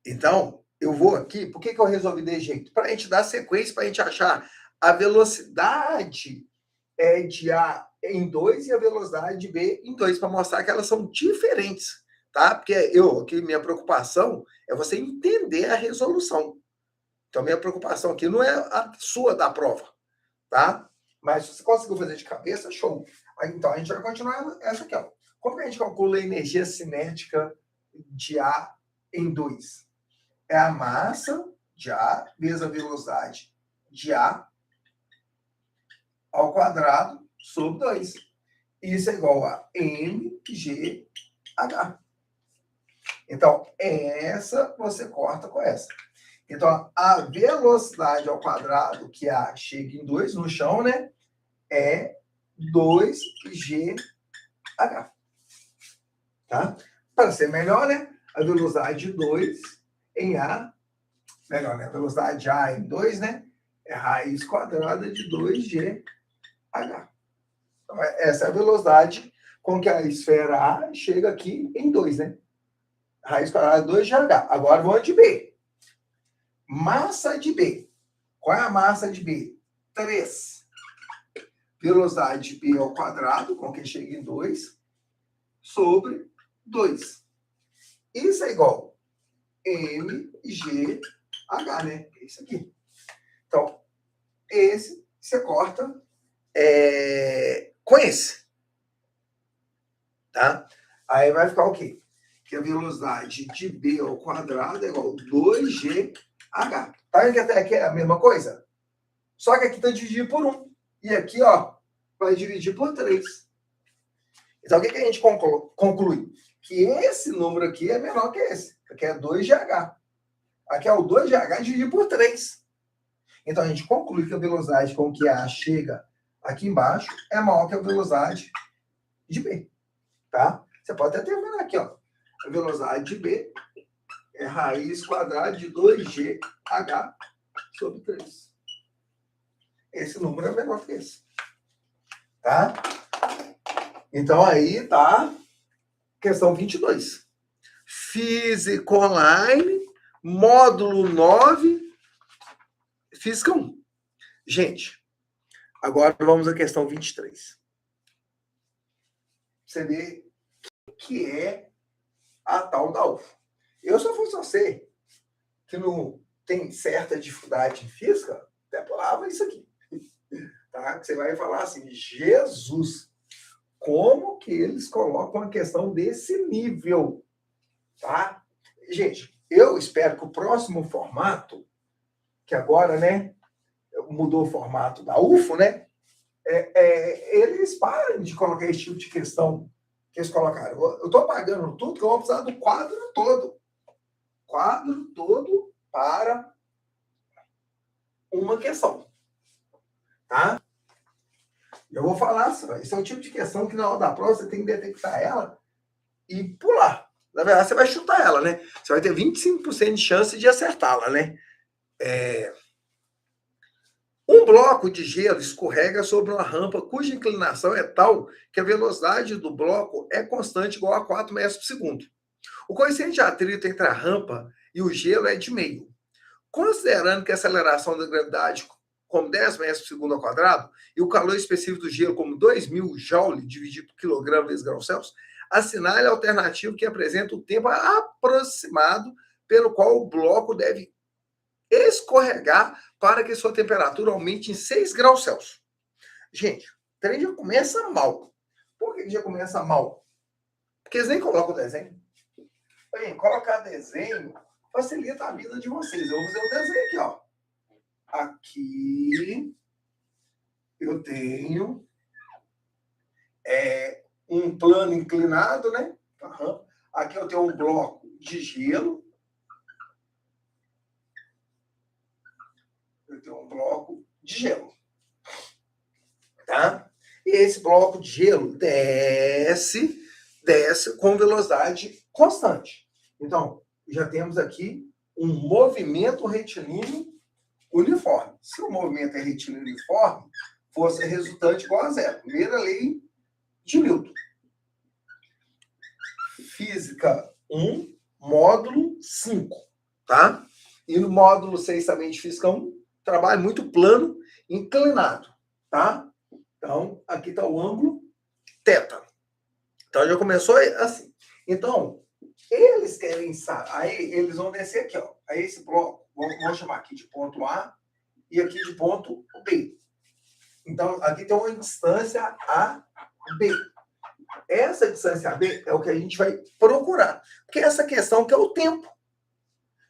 Então, eu vou aqui. Por que eu resolvi desse jeito? Para a gente dar sequência, para a gente achar a velocidade de A em 2 e a velocidade de B em 2, para mostrar que elas são diferentes. Tá? Porque aqui, minha preocupação é você entender a resolução. Então, minha preocupação aqui não é a sua da prova, tá? Mas se você conseguiu fazer de cabeça, show. Então, a gente vai continuar essa aqui, ó. Como que a gente calcula a energia cinética de A em 2? É a massa de A vezes a velocidade de A ao quadrado sobre 2. Isso é igual a mgh. Então, essa você corta com essa. Então, a velocidade ao quadrado que A chega em 2 no chão, né? É 2gh. Tá? Para ser melhor, né? A velocidade de 2 em A, melhor, né? A velocidade de A em 2, né? É raiz quadrada de 2gh. Então, essa é a velocidade com que a esfera A chega aqui em 2, né? Raiz quadrada de 2gh. Agora vamos de B. Massa de B. Qual é a massa de B? 3. Velocidade de B ao quadrado, com que chega em 2, sobre 2. Isso é igual a mgh, né? É isso aqui. Então, esse você corta com esse. Tá? Aí vai ficar o quê? Que a velocidade de B ao quadrado é igual a 2gh. Tá vendo que até aqui é a mesma coisa? Só que aqui está dividido por 1. E aqui, ó, vai dividir por 3. Então, o que a gente conclui? Que esse número aqui é menor que esse. Aqui é 2gh. Aqui é o 2gh dividido por 3. Então, a gente conclui que a velocidade com que A chega aqui embaixo é maior que a velocidade de B. Tá? Você pode até terminar aqui, ó. A velocidade de B é raiz quadrada de 2gh sobre 3. Esse número é menor que esse. Tá? Então, aí tá questão 22. Física Online, módulo 9, Física 1. Gente, agora vamos à questão 23. Você vê o que é a tal da UFO. Eu, se eu fosse você, que não tem certa dificuldade em física, até pulava isso aqui. Tá? Que você vai falar assim, Jesus, como que eles colocam a questão desse nível? Tá? Gente, eu espero que o próximo formato, que agora, né, mudou o formato da UFO, né, eles parem de colocar esse tipo de questão que eles colocaram. Eu estou apagando tudo, que eu vou precisar do quadro todo. Quadro todo para uma questão. Tá? Eu vou falar assim, esse é o tipo de questão que na hora da prova você tem que detectar ela e pular. Na verdade, você vai chutar ela, né? Você vai ter 25% de chance de acertá-la, né? Um bloco de gelo escorrega sobre uma rampa cuja inclinação é tal que a velocidade do bloco é constante igual a 4 metros por segundo. O coeficiente de atrito entre a rampa e o gelo é de meio. Considerando que a aceleração da gravidade como 10 metros por segundo ao quadrado e o calor específico do gelo como 2.000 joules dividido por quilograma vezes graus Celsius, assinale a alternativa que apresenta o tempo aproximado pelo qual o bloco deve escorregar para que sua temperatura aumente em 6 graus Celsius. Gente, o trem já começa mal. Por que já começa mal? Porque eles nem colocam o desenho. Bem, colocar desenho facilita a vida de vocês. Eu vou fazer o desenho aqui, ó. Aqui eu tenho um plano inclinado, né? Uhum. Aqui eu tenho um bloco de gelo. Eu tenho um bloco de gelo. Tá? E esse bloco de gelo desce com velocidade constante. Então, já temos aqui um movimento retilíneo uniforme. Se o movimento é retilíneo uniforme, força resultante igual a zero. Primeira lei de Newton. Física 1, módulo 5. Tá? E no módulo 6 também de Física 1, trabalho muito plano, inclinado. Tá? Então, aqui está o ângulo θ. Então, já começou assim. Então, eles querem saber. Aí, eles vão descer aqui, ó. Aí, esse bloco, vamos chamar aqui de ponto A e aqui de ponto B. Então, aqui tem uma distância AB. Essa distância AB é o que a gente vai procurar. Porque essa questão que é o tempo.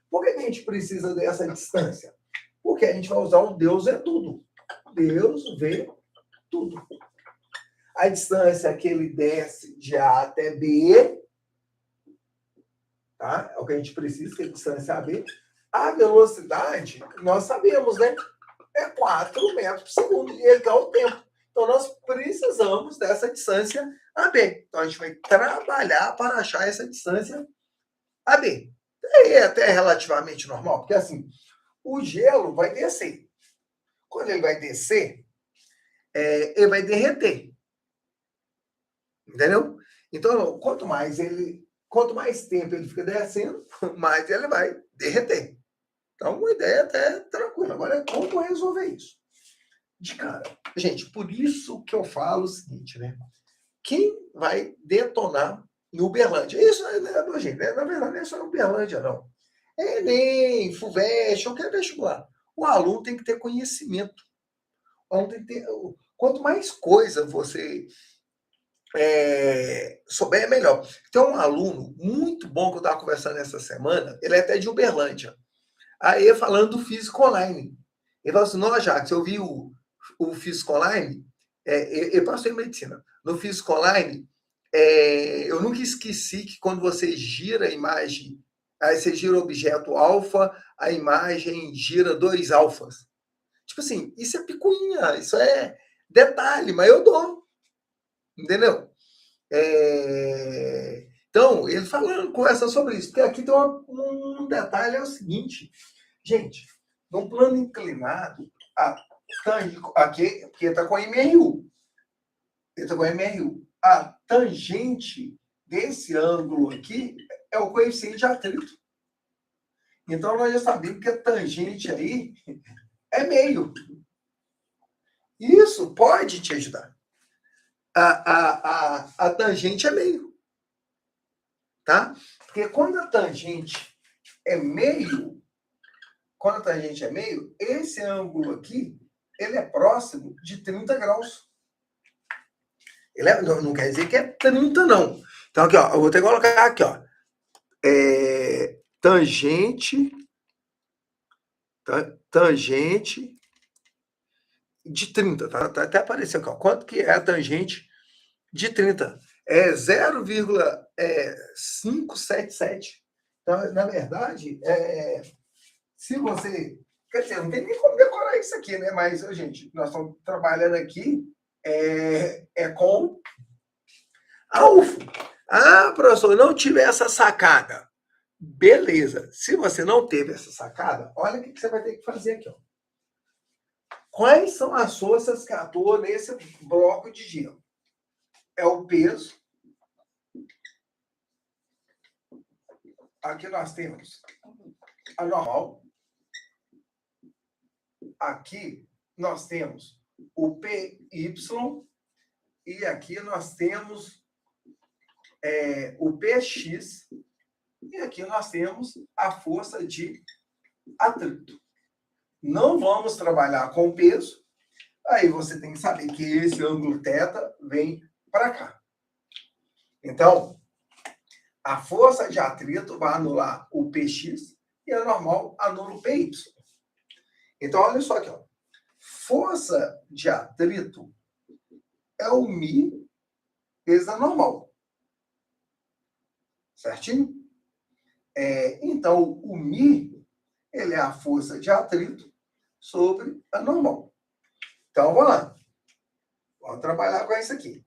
Por que a gente precisa dessa distância? Porque a gente vai usar o Deus é tudo. Deus vê tudo. A distância que ele desce de A até B, tá? É o que a gente precisa, que é a distância AB. A velocidade, nós sabemos, né? É 4 metros por segundo. E ele dá o tempo. Então, nós precisamos dessa distância AB. Então, a gente vai trabalhar para achar essa distância AB. É até relativamente normal, porque assim, o gelo vai descer. Quando ele vai descer, ele vai derreter. Entendeu? Então, quanto mais tempo ele fica descendo, mais ele vai derreter. Então, uma ideia até tranquila. Agora é como resolver isso. De cara. Gente, por isso que eu falo o seguinte, né? Quem vai detonar no Uberlândia? Isso, gente, na verdade, não é só no Uberlândia, não. É Enem, FUVEST, qualquer vestibular. O aluno tem que ter conhecimento. O aluno tem que ter... Quanto mais coisa você souber, é melhor. Tem um aluno muito bom que eu estava conversando essa semana, ele é até de Uberlândia. Aí, falando do físico online. Ele falou assim, não, Jacques, eu vi o físico online, eu passei em medicina. No físico online, eu nunca esqueci que quando você gira a imagem, aí você gira o objeto alfa, a imagem gira 2 alfas. Tipo assim, isso é picuinha, isso é detalhe, mas eu dou. Entendeu? Então, ele falando, conversando sobre isso. Porque aqui tem um detalhe, é o seguinte. Gente, num plano inclinado, aqui, porque está com MRU. Ele está com MRU. A tangente desse ângulo aqui é o coeficiente de atrito. Então, nós já sabemos que a tangente aí é meio. Isso pode te ajudar. A tangente é meio. Tá? Porque quando a tangente é meio, esse ângulo aqui, ele é próximo de 30 graus. Não quer dizer que é 30, não. Então, aqui, ó, eu vou ter que colocar aqui, ó. Tangente de 30, tá? Até apareceu aqui, ó. Quanto que é a tangente de 30? É 0,577. Então, na verdade, se você... Quer dizer, não tem nem como decorar isso aqui, né? Mas, gente, nós estamos trabalhando aqui com a UFO. Ah, professor, não tive essa sacada. Beleza. Se você não teve essa sacada, olha o que você vai ter que fazer aqui, ó. Quais são as forças que atuam nesse bloco de gelo? É o peso. Aqui nós temos a normal. Aqui nós temos o PY. E aqui nós temos o PX. E aqui nós temos a força de atrito. Não vamos trabalhar com peso. Aí você tem que saber que esse ângulo θ vem para cá. Então, a força de atrito vai anular o PX e a normal anula o PY. Então, olha só aqui, ó. Força de atrito é o μ vezes a normal. Certinho? Então, o μ, ele é a força de atrito sobre a normal. Então, vamos lá. Vamos trabalhar com isso aqui.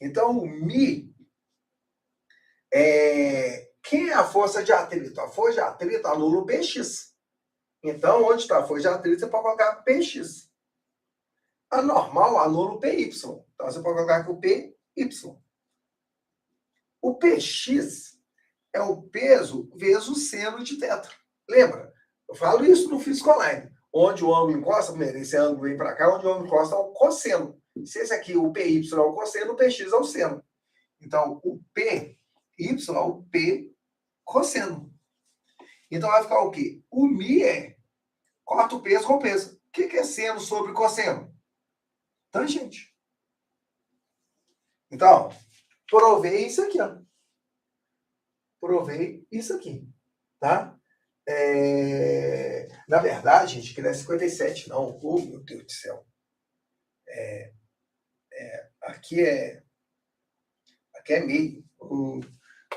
Então, o μ quem é a força de atrito? A força de atrito anula o Px. Então, onde está a força de atrito, você pode colocar Px. A normal anula o Py. Então, você pode colocar aqui o Py. O Px é o peso vezes o seno de θ. Lembra? Eu falo isso no Física Online. Onde o ângulo encosta, primeiro, esse ângulo vem para cá, onde o ângulo encosta é o cosseno. Se esse aqui, o Py é o cosseno, o Px é o seno. Então, o Py é o P cosseno. Então, vai ficar o quê? O μ corta o peso com o peso. O que é seno sobre cosseno? Tangente. Então, provei isso aqui, ó. Provei isso aqui, tá? Na verdade, gente, que não é 57, não. Oh, meu Deus do céu. Aqui é meio.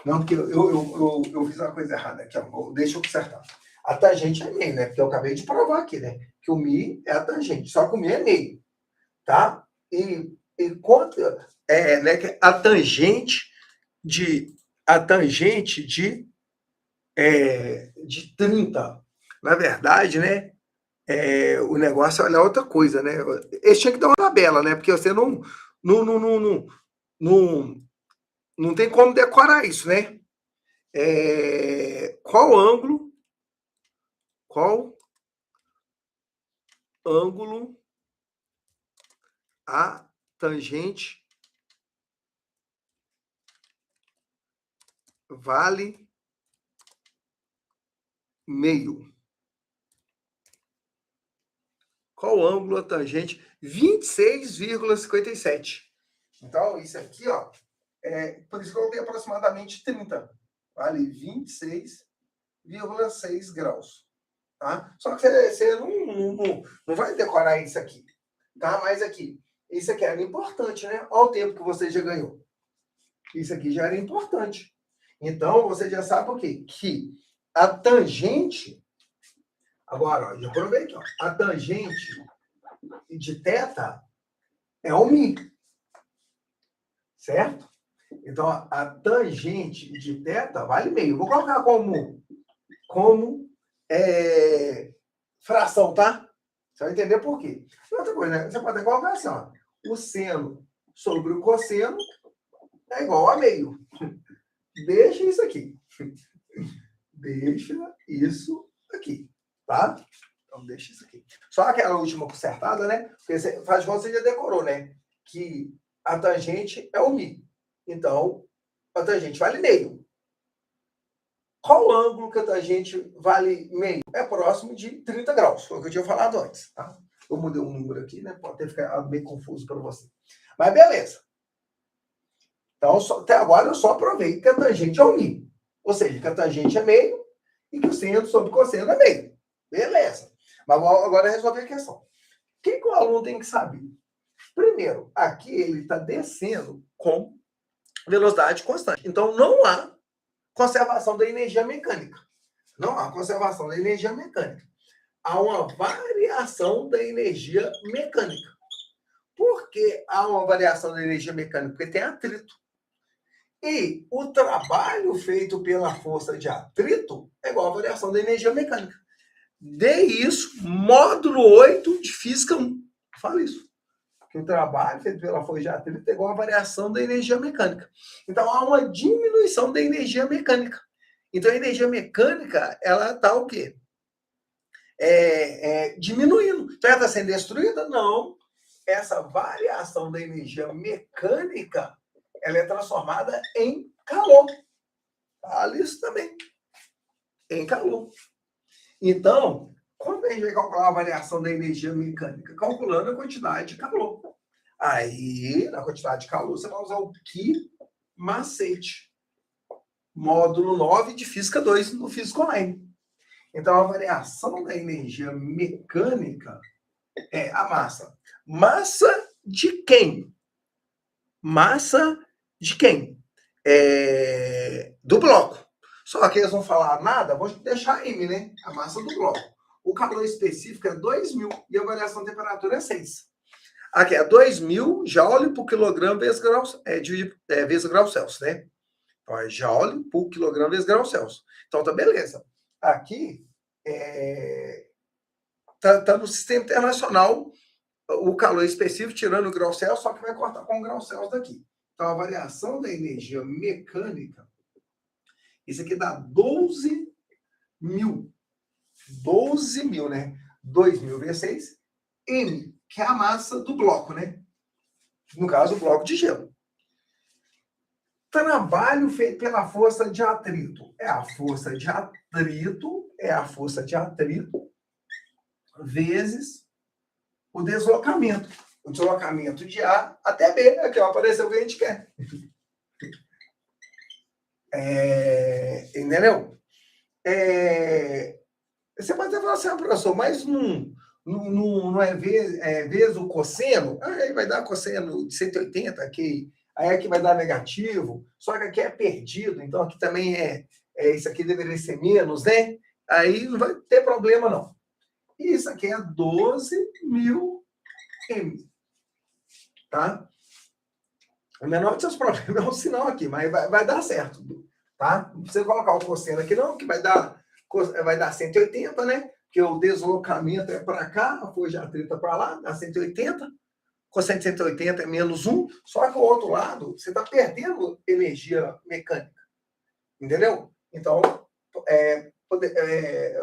Não, porque eu fiz uma coisa errada aqui, ó. Deixa eu consertar. A tangente é meio, né? Porque eu acabei de provar aqui, né? Que o μ é a tangente, só que o μ é meio, tá? E quanto né, que a tangente de 30. Na verdade, né? O negócio é olhar outra coisa, né? Eles tinham que dar uma tabela, né? Porque você não tem como decorar isso, né? Qual ângulo a tangente vale meio? Qual ângulo a tangente? 26,57. Então, isso aqui, ó, por isso que eu coloquei aproximadamente 30. Vale 26,6 graus. Tá? Só que você não vai decorar isso aqui. Tá? Mas aqui, isso aqui era importante, né? Olha o tempo que você já ganhou. Isso aqui já era importante. Então, você já sabe o quê? Que a tangente... Agora, ó, já provei aqui, ó. A tangente de θ é o μ. Certo? Então, a tangente de θ vale meio. Vou colocar como fração, tá? Você vai entender por quê. Outra coisa, né? Você pode colocar assim, ó. O seno sobre o cosseno é igual a meio. Deixa isso aqui. Deixa isso aqui, tá? Então, deixa isso aqui. Só aquela última consertada, né? Porque você, faz de conta, você já decorou, né? Que a tangente é o mi. Então, a tangente vale meio. Qual o ângulo que a tangente vale meio? É próximo de 30 graus. Foi o que eu tinha falado antes, tá? Eu mudei um número aqui, né? Pode ter ficado meio confuso para você. Mas beleza. Então, até agora eu só provei que a tangente é o mi. Ou seja, que a tangente é meio e que o seno sobre cosseno é meio. Beleza. Mas agora resolver a questão. O que o aluno tem que saber? Primeiro, aqui ele está descendo com velocidade constante. Então, não há conservação da energia mecânica. Não há conservação da energia mecânica. Há uma variação da energia mecânica. Por que há uma variação da energia mecânica? Porque tem atrito. E o trabalho feito pela força de atrito é igual à variação da energia mecânica. Dê isso, módulo 8 de Física 1. Fala isso. Que o trabalho feito pela força de atrito é igual à variação da energia mecânica. Então, há uma diminuição da energia mecânica. Então, a energia mecânica, ela está o quê? Diminuindo. Então, ela está sendo destruída? Não. Essa variação da energia mecânica, ela é transformada em calor. Fala isso também. Em calor. Então, como a gente vai calcular a variação da energia mecânica? Calculando a quantidade de calor. Aí, na quantidade de calor, você vai usar o que macete. Módulo 9 de Física 2 no Física Online. Então, a variação da energia mecânica é a massa. Massa de quem? Massa de quem? Do bloco. Só que eles não falar nada, vou deixar M, né? A massa do bloco. O calor específico é 2.000 e a variação de temperatura é 6. Aqui é 2.000 joule por quilograma vezes grau, vezes grau Celsius, né? Então, é joule por quilograma vezes grau Celsius. Então, tá beleza. Aqui, tá no sistema internacional o calor específico, tirando o grau Celsius, só que vai cortar com o grau Celsius daqui. Então, a variação da energia mecânica, isso aqui dá 12.000. 12.000, né? 2.000 vezes 6, M, que é a massa do bloco, né? No caso, o bloco de gelo. Trabalho feito pela força de atrito. É a força de atrito vezes o deslocamento. O deslocamento de A até B. Aqui, ó, apareceu o que a gente quer. Entendeu? Você pode até falar assim, professor, mas não é vezes o cosseno? Aí vai dar cosseno de 180 aqui. Aí aqui vai dar negativo. Só que aqui é perdido. Então aqui também isso aqui deveria ser menos, né? Aí não vai ter problema, não. Isso aqui é 12.000 M. Tá? O menor dos seus problemas é o sinal aqui, mas vai dar certo. Tá? Não precisa colocar o cosseno aqui, não, que vai dar 180, né? Porque o deslocamento é para cá, a força de atrito é para lá, dá 180. Cosseno de 180 é menos 1. Só que o outro lado, você está perdendo energia mecânica. Entendeu? Então, a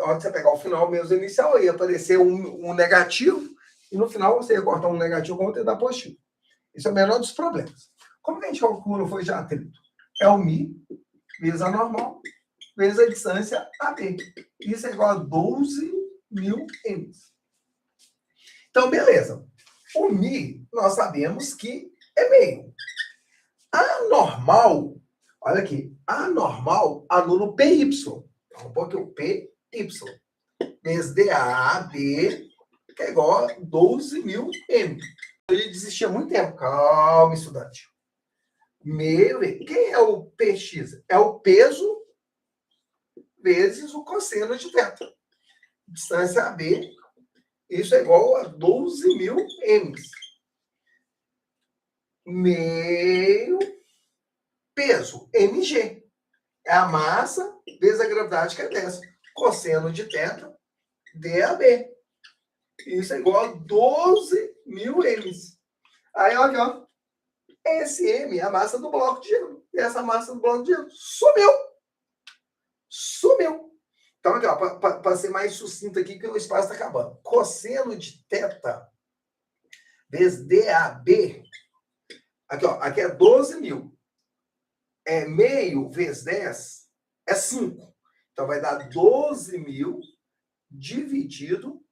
hora que você pegar o final menos inicial, ia aparecer um negativo, e no final você ia cortar um negativo com outro e dar positivo. Isso é o menor dos problemas. Como que a gente calcula a força de atrito? É o mi vezes a normal vezes a distância AB. Isso é igual a 12.000 M. Então, beleza. O mi, nós sabemos que é meio. A normal, olha aqui, a normal anula o PY. Então, porque o PY vezes DAB, que é igual a 12.000 M. Ele desistia há muito tempo. Calma, estudante. Quem é o PX? É o peso vezes o cosseno de θ. Distância AB, isso é igual a 12.000 M. Meio peso, mg. É a massa vezes a gravidade, que é 10. Cosseno de θ, DAB. Isso é igual a 12.000 M. Aí, olha, ó. Esse M é a massa do bloco de gelo. E essa massa do bloco de gelo sumiu. Sumiu. Então, aqui, para ser mais sucinto aqui, que o espaço está acabando. Cosseno de θ vezes DAB. Aqui, ó, aqui é 12 mil. É meio vezes 10 é 5. Então, vai dar 12 mil dividido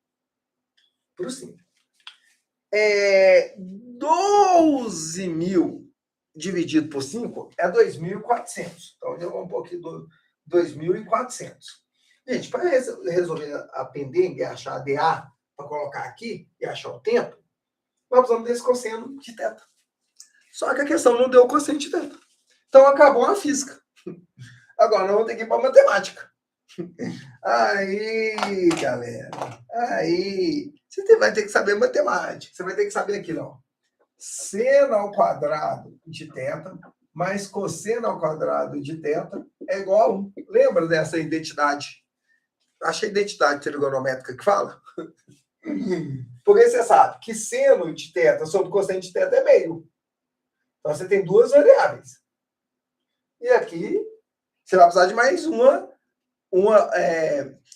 por 5. 12 mil dividido por 5 é 2.400. Então, eu vou um pouquinho do 2.400. Gente, para resolver a pendengue e achar a DA, para colocar aqui e achar o tempo, nós precisamos desse cosseno de θ. Só que a questão não deu o cosseno de θ. Então, acabou a física. Agora, nós vamos ter que ir para a matemática. Aí, galera. Aí. Você vai ter que saber matemática. Você vai ter que saber aqui, ó. Seno ao quadrado de θ mais cosseno ao quadrado de θ é igual a 1. Lembra dessa identidade? Acho que é a identidade trigonométrica que fala. Porque você sabe que seno de θ sobre cosseno de θ é meio. Então, você tem duas variáveis. E aqui, você vai precisar de mais uma.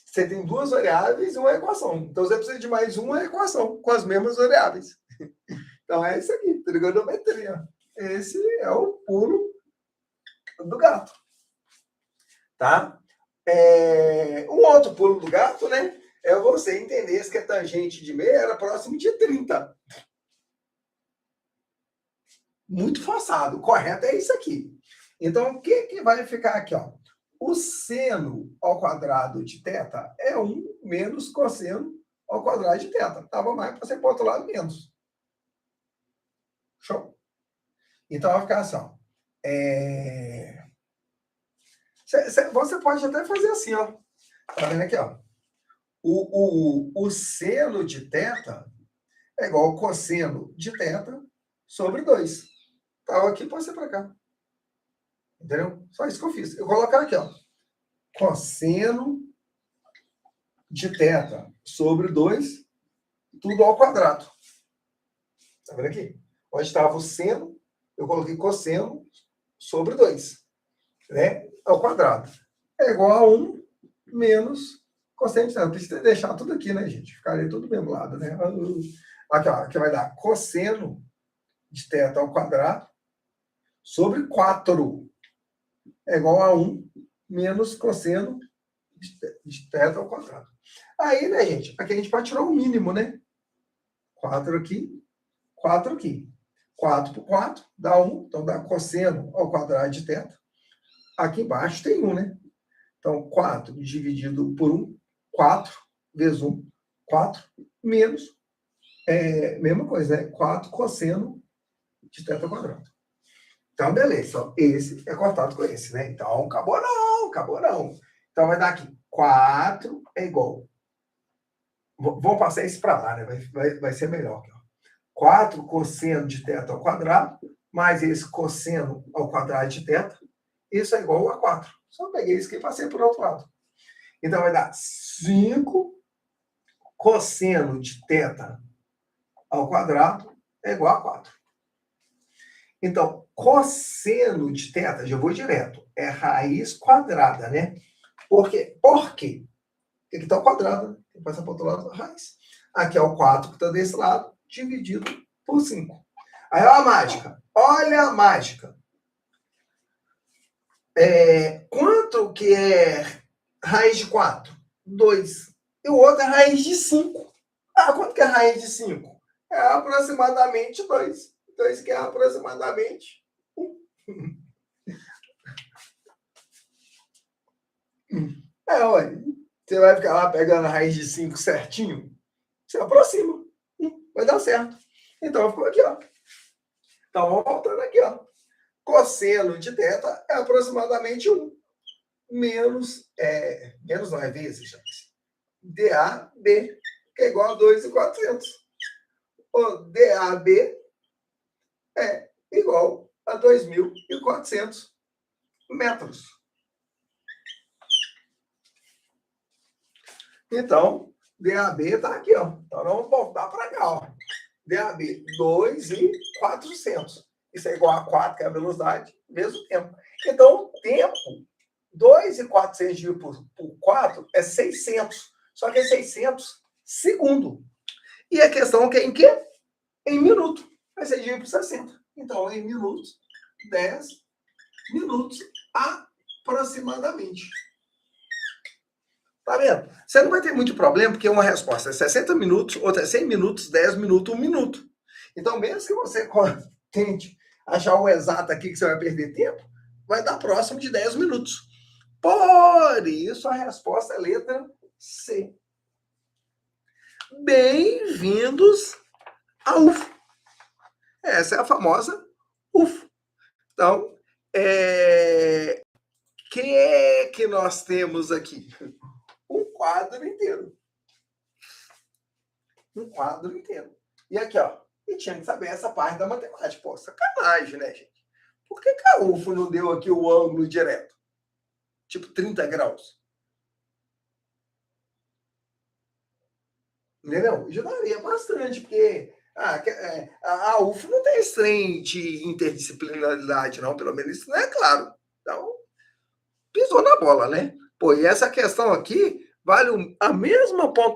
Você tem duas variáveis e uma equação. Então, você precisa de mais uma equação com as mesmas variáveis. Então, é isso aqui, trigonometria. Esse é o pulo do gato. Tá? Um outro pulo do gato, né? É você entender que a tangente de meio era próximo de 30. Muito forçado. O correto é isso aqui. Então, o que vai ficar aqui, ó? O seno ao quadrado de θ é 1 menos cosseno ao quadrado de θ. Estava mais para ser para o outro lado menos. Show? Então, vai ficar assim, ó. Você pode até fazer assim, ó. Tá vendo aqui, ó? O seno de θ é igual ao cosseno de θ sobre 2. Então, aqui pode ser para cá. Entendeu? Só isso que eu fiz. Eu vou colocar aqui, ó. Cosseno de θ sobre 2, tudo ao quadrado. Tá vendo aqui? Onde estava o seno, eu coloquei cosseno sobre 2. Né? Ao quadrado. É igual a 1 menos cosseno de θ. Precisa deixar tudo aqui, né, gente? Ficaria tudo do mesmo lado, né? Aqui, ó. Aqui vai dar cosseno de θ ao quadrado sobre 4. É igual a 1 menos cosseno de θ ao quadrado. Aí, né, gente? Aqui a gente pode tirar o mínimo, né? 4 aqui, 4 aqui. 4 por 4 dá 1. Então, dá cosseno ao quadrado de θ. Aqui embaixo tem 1, né? Então, 4 dividido por 1, 4 vezes 1, 4, menos, mesma coisa, né? 4 cosseno de θ ao quadrado. Então, beleza. Esse é cortado com esse, né? Então, acabou não, acabou não. Então, vai dar aqui. 4 é igual. Vamos passar isso para lá, né? Vai ser melhor. Aqui, ó. 4 cosseno de θ ao quadrado, mais esse cosseno ao quadrado de θ. Isso é igual a 4. Só peguei isso aqui e passei para o outro lado. Então, vai dar 5 cosseno de θ ao quadrado é igual a 4. Então, cosseno de θ, já vou direto, é raiz quadrada, né? Por quê? Aqui está o quadrado, né? Tem que passar para o outro lado da raiz. Aqui é o 4 que está desse lado, dividido por 5. Aí, olha a mágica. Olha a mágica. Quanto que é raiz de 4? 2. E o outro é raiz de 5. Ah, quanto que é raiz de 5? É aproximadamente 2. Então, isso aqui é aproximadamente 1. Olha. Você vai ficar lá pegando a raiz de 5 certinho? Você aproxima. Vai dar certo. Então, ficou aqui, ó. Então, vamos voltando aqui, ó. Cosseno de θ é aproximadamente 1. Menos não, é vezes, gente. DAB, que é igual a 2.400. O DAB é igual a 2.400 metros. Então, DAB está aqui, ó. Então, vamos voltar para cá, ó. DAB, 2.400. Isso é igual a 4, que é a velocidade, mesmo tempo. Então, o tempo 2.400 dividido por 4 é 600. Só que é 600 segundo. E a questão é em quê? Em minuto. Vai ser dividido por 60. Então, em minutos, 10 minutos aproximadamente. Tá vendo? Você não vai ter muito problema, porque uma resposta é 60 minutos, outra é 100 minutos, 10 minutos, 1 minuto. Então, mesmo que você tente achar o exato aqui que você vai perder tempo, vai dar próximo de 10 minutos. Por isso, a resposta é letra C. Bem-vindos à UFO. Essa é a famosa UFO. Então, que nós temos aqui? Um quadro inteiro. Um quadro inteiro. E aqui, ó. E tinha que saber essa parte da matemática. Pô, sacanagem, né, gente? Por que a UFO não deu aqui o ângulo direto? Tipo 30 graus. Entendeu? Ajudaria bastante, porque a UFO não tem esse trem de interdisciplinaridade, não. Pelo menos isso não é claro. Então, pisou na bola, né? Pô, e essa questão aqui vale a mesma pontuação